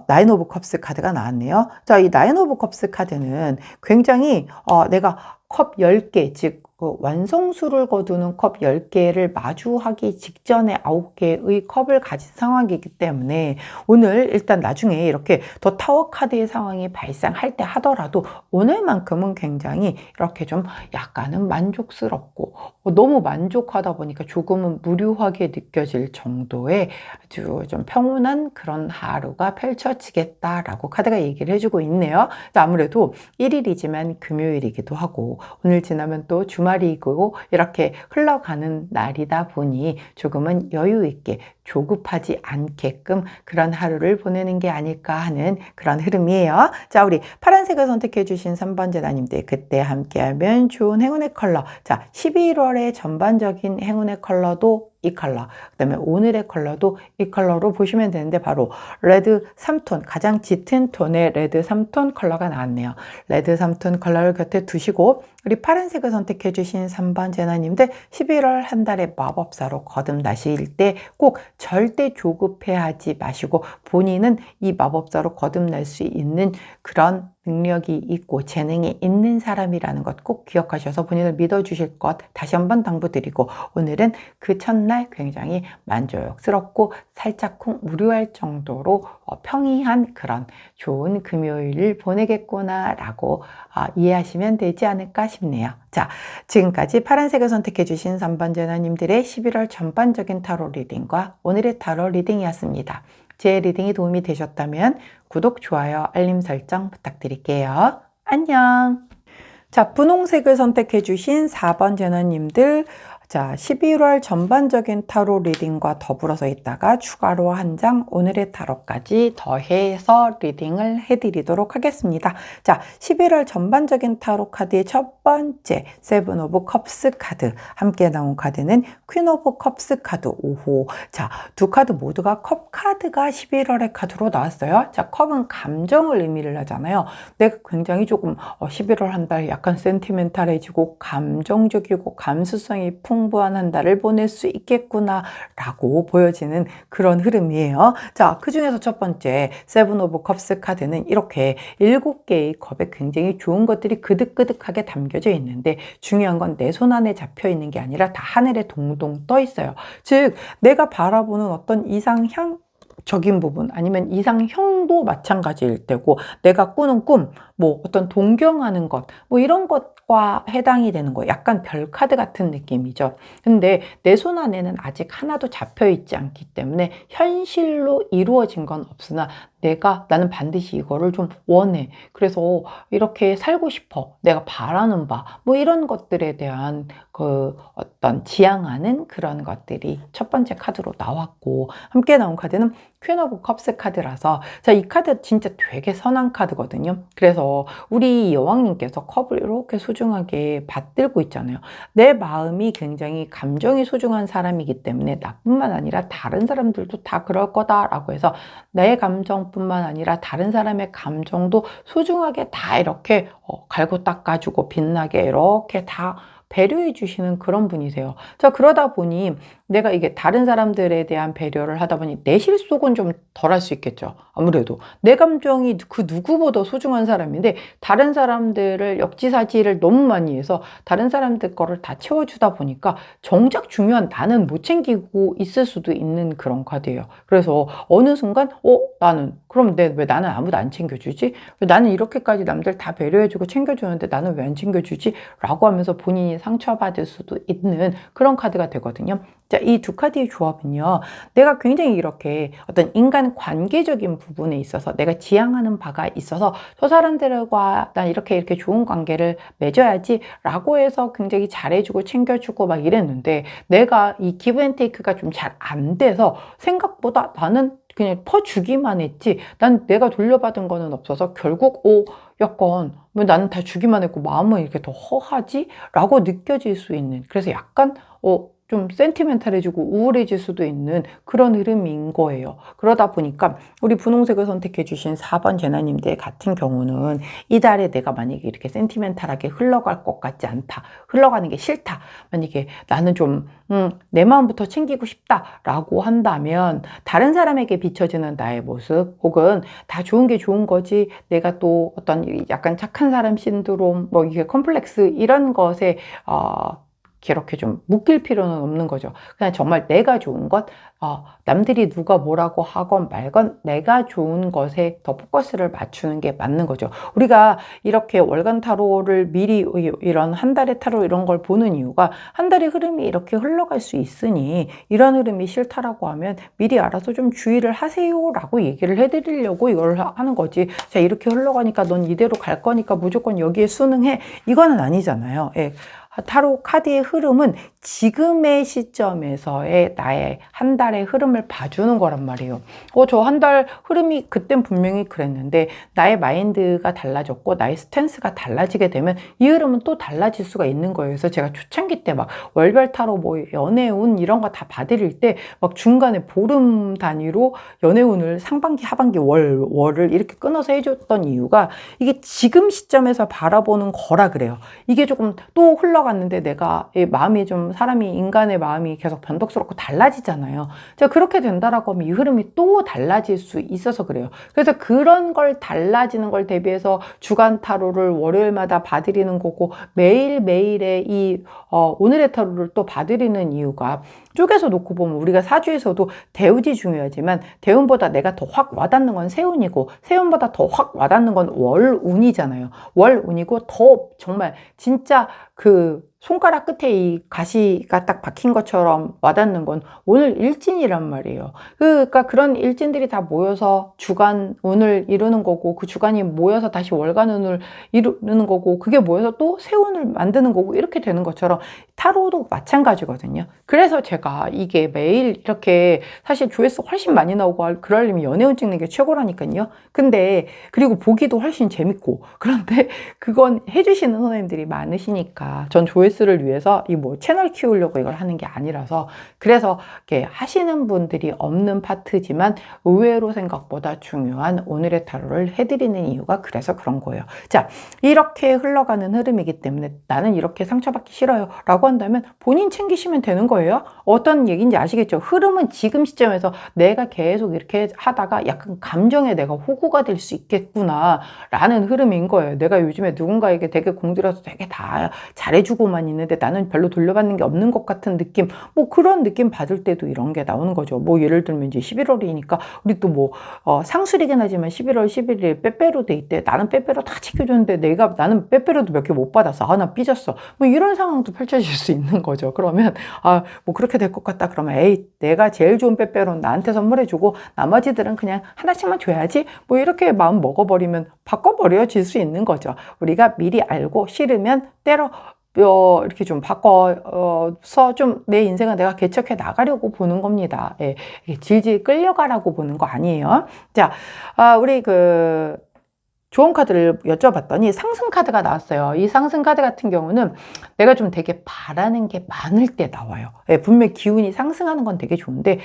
나인 오브 컵스 카드가 나왔네요. 자, 이 나인 오브 컵스 카드는 굉장히 내가 컵 10개, 즉 완성수를 거두는 컵 10개를 마주하기 직전에 9개의 컵을 가진 상황이기 때문에 오늘 일단 나중에 이렇게 더 타워 카드의 상황이 발생할 때 하더라도 오늘만큼은 굉장히 이렇게 좀 약간은 만족스럽고 너무 만족하다 보니까 조금은 무료하게 느껴질 정도의 아주 좀 평온한 그런 하루가 펼쳐지겠다라고 카드가 얘기를 해주고 있네요. 아무래도 1일이지만 금요일이기도 하고 오늘 지나면 또 주말이고 이렇게 흘러가는 날이다 보니 조금은 여유 있게 조급하지 않게끔 그런 하루를 보내는 게 아닐까 하는 그런 흐름이에요. 자, 우리 파란색을 선택해 주신 3번 제자님들, 그때 함께하면 좋은 행운의 컬러. 자, 11월의 전반적인 행운의 컬러도 이 컬러, 그 다음에 오늘의 컬러도 이 컬러로 보시면 되는데 바로 레드 3톤, 가장 짙은 톤의 레드 3톤 컬러가 나왔네요. 레드 3톤 컬러를 곁에 두시고 우리 파란색을 선택해 주신 3번 제나님들 11월 한 달의 마법사로 거듭나실 때 꼭 절대 조급해하지 마시고 본인은 이 마법사로 거듭날 수 있는 그런 능력이 있고 재능이 있는 사람이라는 것 꼭 기억하셔서 본인을 믿어주실 것 다시 한번 당부드리고 오늘은 그 첫날 굉장히 만족스럽고 살짝쿵 무료할 정도로 평이한 그런 좋은 금요일을 보내겠구나 라고 이해하시면 되지 않을까 싶네요. 자, 지금까지 파란색을 선택해 주신 3번 제나님들의 11월 전반적인 타로 리딩과 오늘의 타로 리딩이었습니다. 제 리딩이 도움이 되셨다면 구독, 좋아요, 알림 설정 부탁드릴게요. 안녕. 자, 분홍색을 선택해 주신 4번 제너님들, 자, 11월 전반적인 타로 리딩과 더불어서 있다가 추가로 한 장 오늘의 타로까지 더해서 리딩을 해드리도록 하겠습니다. 자, 11월 전반적인 타로 카드의 첫 번째 세븐 오브 컵스 카드, 함께 나온 카드는 퀸 오브 컵스 카드 5호. 자, 두 카드 모두가 컵 카드가 11월의 카드로 나왔어요. 자, 컵은 감정을 의미를 하잖아요. 내가 굉장히 조금 11월 한 달 약간 센티멘탈해지고 감정적이고 감수성이 풍부한 한 달을 보낼 수 있겠구나 라고 보여지는 그런 흐름이에요. 자, 그 중에서 첫 번째 세븐 오브 컵스 카드는 이렇게 7개의 컵에 굉장히 좋은 것들이 그득그득하게 담겨져 있는데, 중요한 건 내 손 안에 잡혀 있는 게 아니라 다 하늘에 동동 떠 있어요. 즉 내가 바라보는 어떤 이상적인 부분 아니면 이상형도 마찬가지일 테고, 내가 꾸는 꿈, 뭐 어떤 동경하는 것, 뭐 이런 것과 해당이 되는 거예요. 약간 별카드 같은 느낌이죠. 근데 내 손 안에는 아직 하나도 잡혀 있지 않기 때문에 현실로 이루어진 건 없으나 나는 반드시 이거를 좀 원해. 그래서 이렇게 살고 싶어. 내가 바라는 바, 뭐 이런 것들에 대한 그 어떤 지향하는 그런 것들이 첫 번째 카드로 나왔고, 함께 나온 카드는 퀸 오브 컵스 카드라서, 자, 이 카드 진짜 되게 선한 카드거든요. 그래서 우리 여왕님께서 컵을 이렇게 소중하게 받들고 있잖아요. 내 마음이 굉장히 감정이 소중한 사람이기 때문에 나뿐만 아니라 다른 사람들도 다 그럴 거다라고 해서 내 감정뿐만 아니라 다른 사람의 감정도 소중하게 다 이렇게 갈고 닦아주고 빛나게 이렇게 다 배려해 주시는 그런 분이세요. 자, 그러다 보니 내가 이게 다른 사람들에 대한 배려를 하다 보니 내 실속은 좀 덜 할 수 있겠죠. 아무래도 내 감정이 그 누구보다 소중한 사람인데 다른 사람들을 역지사지를 너무 많이 해서 다른 사람들 거를 다 채워주다 보니까 정작 중요한 나는 못 챙기고 있을 수도 있는 그런 카드예요. 그래서 어느 순간 그럼 왜 나는 아무도 안 챙겨주지? 왜 나는 이렇게까지 남들 다 배려해주고 챙겨주는데 나는 왜 안 챙겨주지? 라고 하면서 본인이 상처받을 수도 있는 그런 카드가 되거든요. 자, 이 두 카드의 조합은요, 내가 굉장히 이렇게 어떤 인간 관계적인 부분에 있어서 내가 지향하는 바가 있어서 저 사람들과 난 이렇게 좋은 관계를 맺어야지 라고 해서 굉장히 잘해주고 챙겨주고 막 이랬는데, 내가 이 기브 앤 테이크가 좀 잘 안 돼서 생각보다 나는 그냥 퍼주기만 했지, 난 내가 돌려받은 거는 없어서 결국 약간 왜 나는 다 주기만 했고 마음은 이렇게 더 허하지? 라고 느껴질 수 있는, 그래서 약간 좀 센티멘탈해지고 우울해질 수도 있는 그런 흐름인 거예요. 그러다 보니까 우리 분홍색을 선택해 주신 4번 제나님들 같은 경우는 이달에 내가 만약에 이렇게 센티멘탈하게 흘러갈 것 같지 않다, 흘러가는 게 싫다, 만약에 나는 좀 내 마음부터 챙기고 싶다 라고 한다면 다른 사람에게 비춰지는 나의 모습, 혹은 다 좋은 게 좋은 거지, 내가 또 어떤 약간 착한 사람 신드롬, 뭐 이게 컴플렉스 이런 것에 이렇게 좀 묶일 필요는 없는 거죠. 그냥 정말 내가 좋은 것, 남들이 누가 뭐라고 하건 말건 내가 좋은 것에 더 포커스를 맞추는 게 맞는 거죠. 우리가 이렇게 월간 타로를 미리 이런 한 달의 타로 이런 걸 보는 이유가, 한 달의 흐름이 이렇게 흘러갈 수 있으니 이런 흐름이 싫다라고 하면 미리 알아서 좀 주의를 하세요 라고 얘기를 해드리려고 이걸 하는 거지. 자, 이렇게 흘러가니까 넌 이대로 갈 거니까 무조건 여기에 순응해, 이거는 아니잖아요. 예. 타로 카드의 흐름은 지금의 시점에서의 나의 한 달의 흐름을 봐주는 거란 말이에요. 저 한 달 흐름이 그땐 분명히 그랬는데 나의 마인드가 달라졌고 나의 스탠스가 달라지게 되면 이 흐름은 또 달라질 수가 있는 거예요. 그래서 제가 초창기 때 막 월별 타로 뭐 연애운 이런 거 다 봐드릴 때 막 중간에 보름 단위로 연애운을 상반기, 하반기, 월을 이렇게 끊어서 해줬던 이유가, 이게 지금 시점에서 바라보는 거라 그래요. 이게 조금 또 흘러갔는데 내가 마음이 좀, 사람이 인간의 마음이 계속 변덕스럽고 달라지잖아요. 제가 그렇게 된다라고 하면 이 흐름이 또 달라질 수 있어서 그래요. 그래서 그런 걸 달라지는 걸 대비해서 주간 타로를 월요일마다 봐드리는 거고, 매일매일의 이 오늘의 타로를 또 봐드리는 이유가, 쪼개서 놓고 보면 우리가 사주에서도 대운이 중요하지만 대운보다 내가 더 확 와닿는 건 세운이고, 세운보다 더 확 와닿는 건 월운이잖아요. 월운이고 더 정말 진짜 그 손가락 끝에 이 가시가 딱 박힌 것처럼 와닿는 건 오늘 일진이란 말이에요. 그러니까 그런 일진들이 다 모여서 주간 운을 이루는 거고, 그 주간이 모여서 다시 월간 운을 이루는 거고, 그게 모여서 또 새 운을 만드는 거고, 이렇게 되는 것처럼 타로도 마찬가지거든요. 그래서 제가 이게 매일 이렇게 사실 조회수 훨씬 많이 나오고 그러려면 연애운 찍는 게 최고라니까요. 근데 그리고 보기도 훨씬 재밌고, 그런데 그건 해주시는 선생님들이 많으시니까 전 조회수를 위해서 이 뭐 채널 키우려고 이걸 하는 게 아니라서, 그래서 이렇게 하시는 분들이 없는 파트지만 의외로 생각보다 중요한 오늘의 타로를 해드리는 이유가 그래서 그런 거예요. 자, 이렇게 흘러가는 흐름이기 때문에 나는 이렇게 상처받기 싫어요 라고 한다면 본인 챙기시면 되는 거예요. 어떤 얘기인지 아시겠죠? 흐름은 지금 시점에서 내가 계속 이렇게 하다가 약간 감정에 내가 호구가 될 수 있겠구나 라는 흐름인 거예요. 내가 요즘에 누군가에게 되게 공들여서 되게 다 잘해주고만 있는데 나는 별로 돌려받는 게 없는 것 같은 느낌, 뭐 그런 느낌 받을 때도 이런 게 나오는 거죠. 뭐 예를 들면 이제 11월이니까 우리 또 뭐 상술이긴 하지만 11월 11일 빼빼로 돼 있대. 나는 빼빼로 다 지켜줬는데 나는 빼빼로도 몇 개 못 받았어. 아, 나 삐졌어. 뭐 이런 상황도 펼쳐질 수 있는 거죠. 그러면 뭐 그렇게 될 것 같다 그러면 에이, 내가 제일 좋은 빼빼로는 나한테 선물해주고 나머지들은 그냥 하나씩만 줘야지, 뭐 이렇게 마음 먹어버리면 바꿔버려질 수 있는 거죠. 우리가 미리 알고 싫으면 때로 이렇게 좀 바꿔서 좀 내 인생을 내가 개척해 나가려고 보는 겁니다. 예, 질질 끌려가라고 보는 거 아니에요. 자, 우리 좋은 카드를 여쭤봤더니 상승 카드가 나왔어요. 이 상승 카드 같은 경우는 내가 좀 되게 바라는 게 많을 때 나와요. 예, 분명히 기운이 상승하는 건 되게 좋은데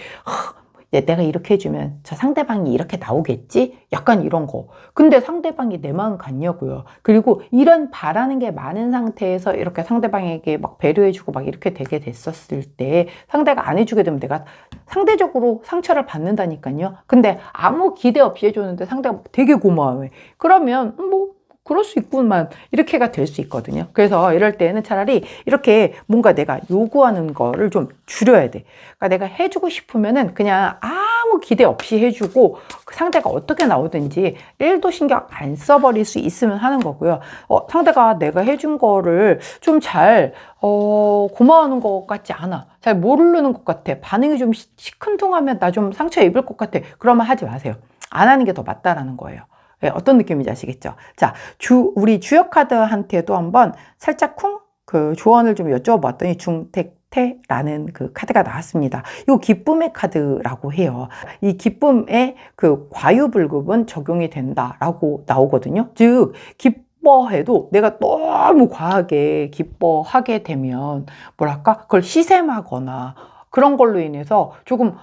내가 이렇게 해주면 저 상대방이 이렇게 나오겠지? 약간 이런 거. 근데 상대방이 내 마음 같냐고요. 그리고 이런 바라는 게 많은 상태에서 이렇게 상대방에게 막 배려해주고 막 이렇게 되게 됐었을 때 상대가 안 해주게 되면 내가 상대적으로 상처를 받는다니까요. 근데 아무 기대 없이 해줬는데 상대가 되게 고마워해. 그러면 뭐 그럴 수 있구만, 이렇게가 될 수 있거든요. 그래서 이럴 때는 차라리 이렇게 뭔가 내가 요구하는 거를 좀 줄여야 돼. 그러니까 내가 해주고 싶으면은 그냥 아무 기대 없이 해주고 그 상대가 어떻게 나오든지 1도 신경 안 써버릴 수 있으면 하는 거고요. 상대가 내가 해준 거를 좀 잘 고마워하는 것 같지 않아, 잘 모르는 것 같아, 반응이 좀 시큰둥하면 나 좀 상처 입을 것 같아, 그러면 하지 마세요. 안 하는 게 더 맞다라는 거예요. 네, 어떤 느낌인지 아시겠죠? 자, 우리 주역 카드한테도 한번 살짝 그 조언을 좀 여쭤봤더니 중택태라는 그 카드가 나왔습니다. 이 기쁨의 카드라고 해요. 이 기쁨의 그 과유불급은 적용이 된다라고 나오거든요. 즉, 기뻐해도 내가 너무 과하게 기뻐하게 되면 뭐랄까? 그걸 시샘하거나 그런 걸로 인해서 조금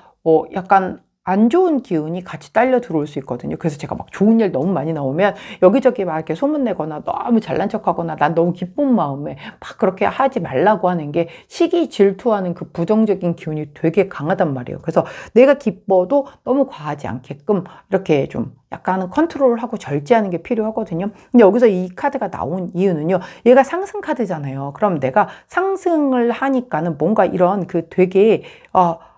약간 안 좋은 기운이 같이 딸려 들어올 수 있거든요. 그래서 제가 막 좋은 일 너무 많이 나오면 여기저기 막 이렇게 소문내거나 너무 잘난 척하거나 난 너무 기쁜 마음에 막 그렇게 하지 말라고 하는 게 시기 질투하는 그 부정적인 기운이 되게 강하단 말이에요. 그래서 내가 기뻐도 너무 과하지 않게끔 이렇게 좀 약간은 컨트롤하고 절제하는 게 필요하거든요. 근데 여기서 이 카드가 나온 이유는요, 얘가 상승 카드잖아요. 그럼 내가 상승을 하니까는 뭔가 이런 그 되게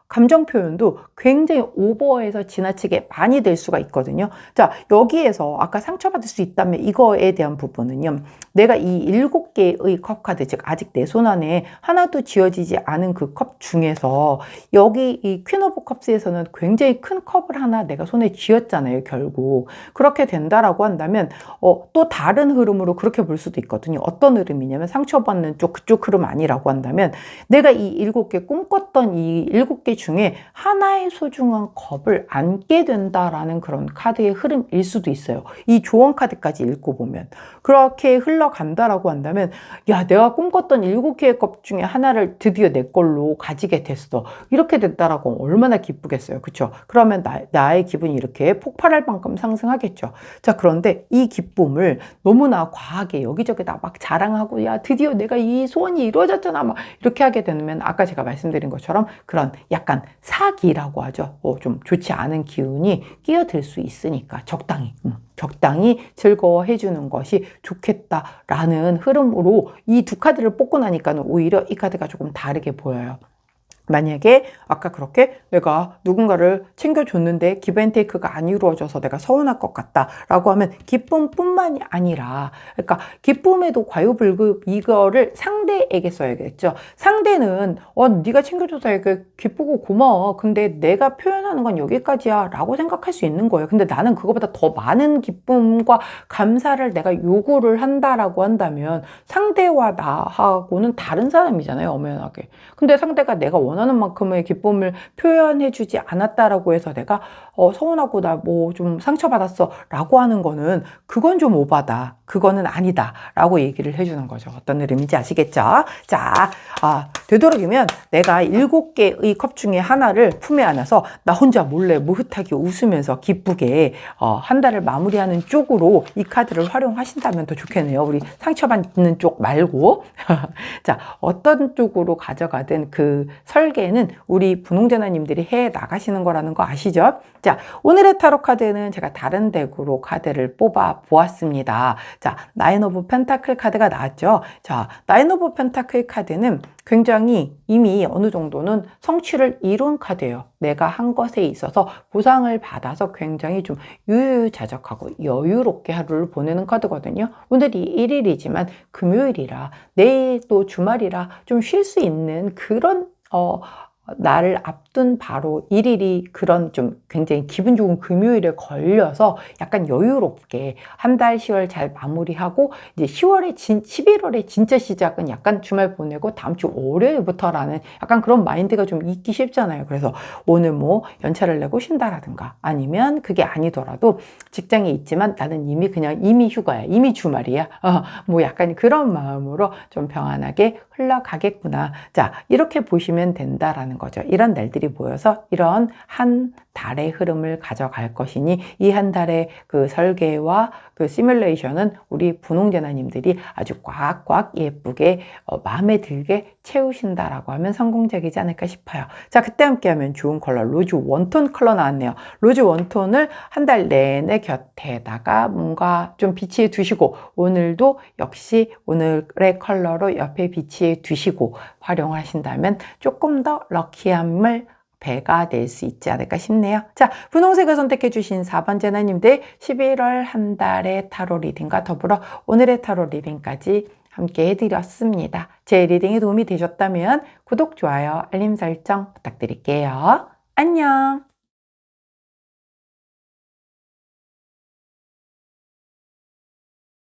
감정 표현도 굉장히 오버해서 지나치게 많이 될 수가 있거든요. 자, 여기에서 아까 상처받을 수 있다면 이거에 대한 부분은요, 내가 이 7개의 컵 카드, 즉 아직 내 손 안에 하나도 쥐어지지 않은 그 컵 중에서 여기 이 퀸 오브 컵스에서는 굉장히 큰 컵을 하나 내가 손에 쥐었잖아요, 결국. 그렇게 된다라고 한다면 또 다른 흐름으로 그렇게 볼 수도 있거든요. 어떤 흐름이냐면 상처받는 쪽, 그쪽 흐름 아니라고 한다면 내가 이 7개 꿈꿨던 이 7개 중에 하나의 소중한 컵을 안게 된다라는 그런 카드의 흐름일 수도 있어요. 이 조언 카드까지 읽고 보면 그렇게 흘러간다라고 한다면, 야, 내가 꿈꿨던 7개의 컵 중에 하나를 드디어 내 걸로 가지게 됐어, 이렇게 됐다라고 얼마나 기쁘겠어요. 그렇죠? 그러면 나의 기분이 이렇게 폭발할 만큼 상승하겠죠. 자, 그런데 이 기쁨을 너무나 과하게 여기저기다 막 자랑하고, 야, 드디어 내가 이 소원이 이루어졌잖아, 막 이렇게 하게 되면 아까 제가 말씀드린 것처럼 그런 약간 사기라고 하죠. 좀 좋지 않은 기운이 끼어들 수 있으니까 적당히 즐거워해 주는 것이 좋겠다라는 흐름으로 이 두 카드를 뽑고 나니까는 오히려 이 카드가 조금 다르게 보여요. 만약에 아까 그렇게 내가 누군가를 챙겨줬는데 기브앤테이크가 안 이루어져서 내가 서운할 것 같다 라고 하면 기쁨뿐만이 아니라, 그러니까 기쁨에도 과유불급 이거를 상대에게 써야겠죠. 상대는 네가 챙겨줘서 이게 기쁘고 고마워, 근데 내가 표현하는 건 여기까지야 라고 생각할 수 있는 거예요. 근데 나는 그거보다 더 많은 기쁨과 감사를 내가 요구를 한다라고 한다면 상대와 나하고는 다른 사람이잖아요, 엄연하게. 근데 상대가 내가 원하는 만큼의 기쁨을 표현해주지 않았다라고 해서 내가 서운하고 나 뭐 좀 상처받았어 라고 하는 거는 그건 좀 오바다, 그거는 아니다 라고 얘기를 해주는 거죠. 어떤 의미인지 아시겠죠? 자, 되도록이면 내가 7개의 컵 중에 하나를 품에 안아서 나 혼자 몰래 무흐하게 웃으면서 기쁘게 한 달을 마무리하는 쪽으로 이 카드를 활용하신다면 더 좋겠네요. 우리 상처받는 쪽 말고. 자, 어떤 쪽으로 가져가든 그 설계는 우리 분홍재나님들이 해 나가시는 거라는 거 아시죠? 자, 오늘의 타로 카드는 제가 다른 덱으로 카드를 뽑아 보았습니다. 자, 나인 오브 펜타클 카드가 나왔죠. 자, 나인 오브 펜타클 카드는 굉장히 이미 어느 정도는 성취를 이룬 카드예요. 내가 한 것에 있어서 보상을 받아서 굉장히 좀 유유자적하고 여유롭게 하루를 보내는 카드거든요. 오늘이 1일이지만 금요일이라 내일 또 주말이라 좀 쉴 수 있는 그런 나를 앞둔 바로 1일이 그런 좀 굉장히 기분 좋은 금요일에 걸려서 약간 여유롭게 한 달 10월 잘 마무리하고 이제 11월의 진짜 시작은 약간 주말 보내고 다음 주 월요일부터라는 약간 그런 마인드가 좀 있기 쉽잖아요. 그래서 오늘 뭐 연차를 내고 쉰다라든가 아니면 그게 아니더라도 직장에 있지만 나는 이미 휴가야, 이미 주말이야, 뭐 약간 그런 마음으로 좀 평안하게 흘러가겠구나. 자, 이렇게 보시면 된다라는 거죠. 이런 날들이 모여서 이런 한 달의 흐름을 가져갈 것이니 이 한 달의 그 설계와 그 시뮬레이션은 우리 분홍재나님들이 아주 꽉꽉 예쁘게 마음에 들게 채우신다라고 하면 성공적이지 않을까 싶어요. 자, 그때 함께하면 좋은 컬러 로즈 원톤 컬러 나왔네요. 로즈 원톤을 한 달 내내 곁에다가 뭔가 좀 비치해 두시고 오늘도 역시 오늘의 컬러로 옆에 비치해 두시고 활용하신다면 조금 더 럭키함을 배가 될 수 있지 않을까 싶네요. 자, 분홍색을 선택해 주신 4번 재나님들 11월 한 달의 타로 리딩과 더불어 오늘의 타로 리딩까지 함께 해드렸습니다. 제 리딩이 도움이 되셨다면 구독, 좋아요, 알림 설정 부탁드릴게요. 안녕!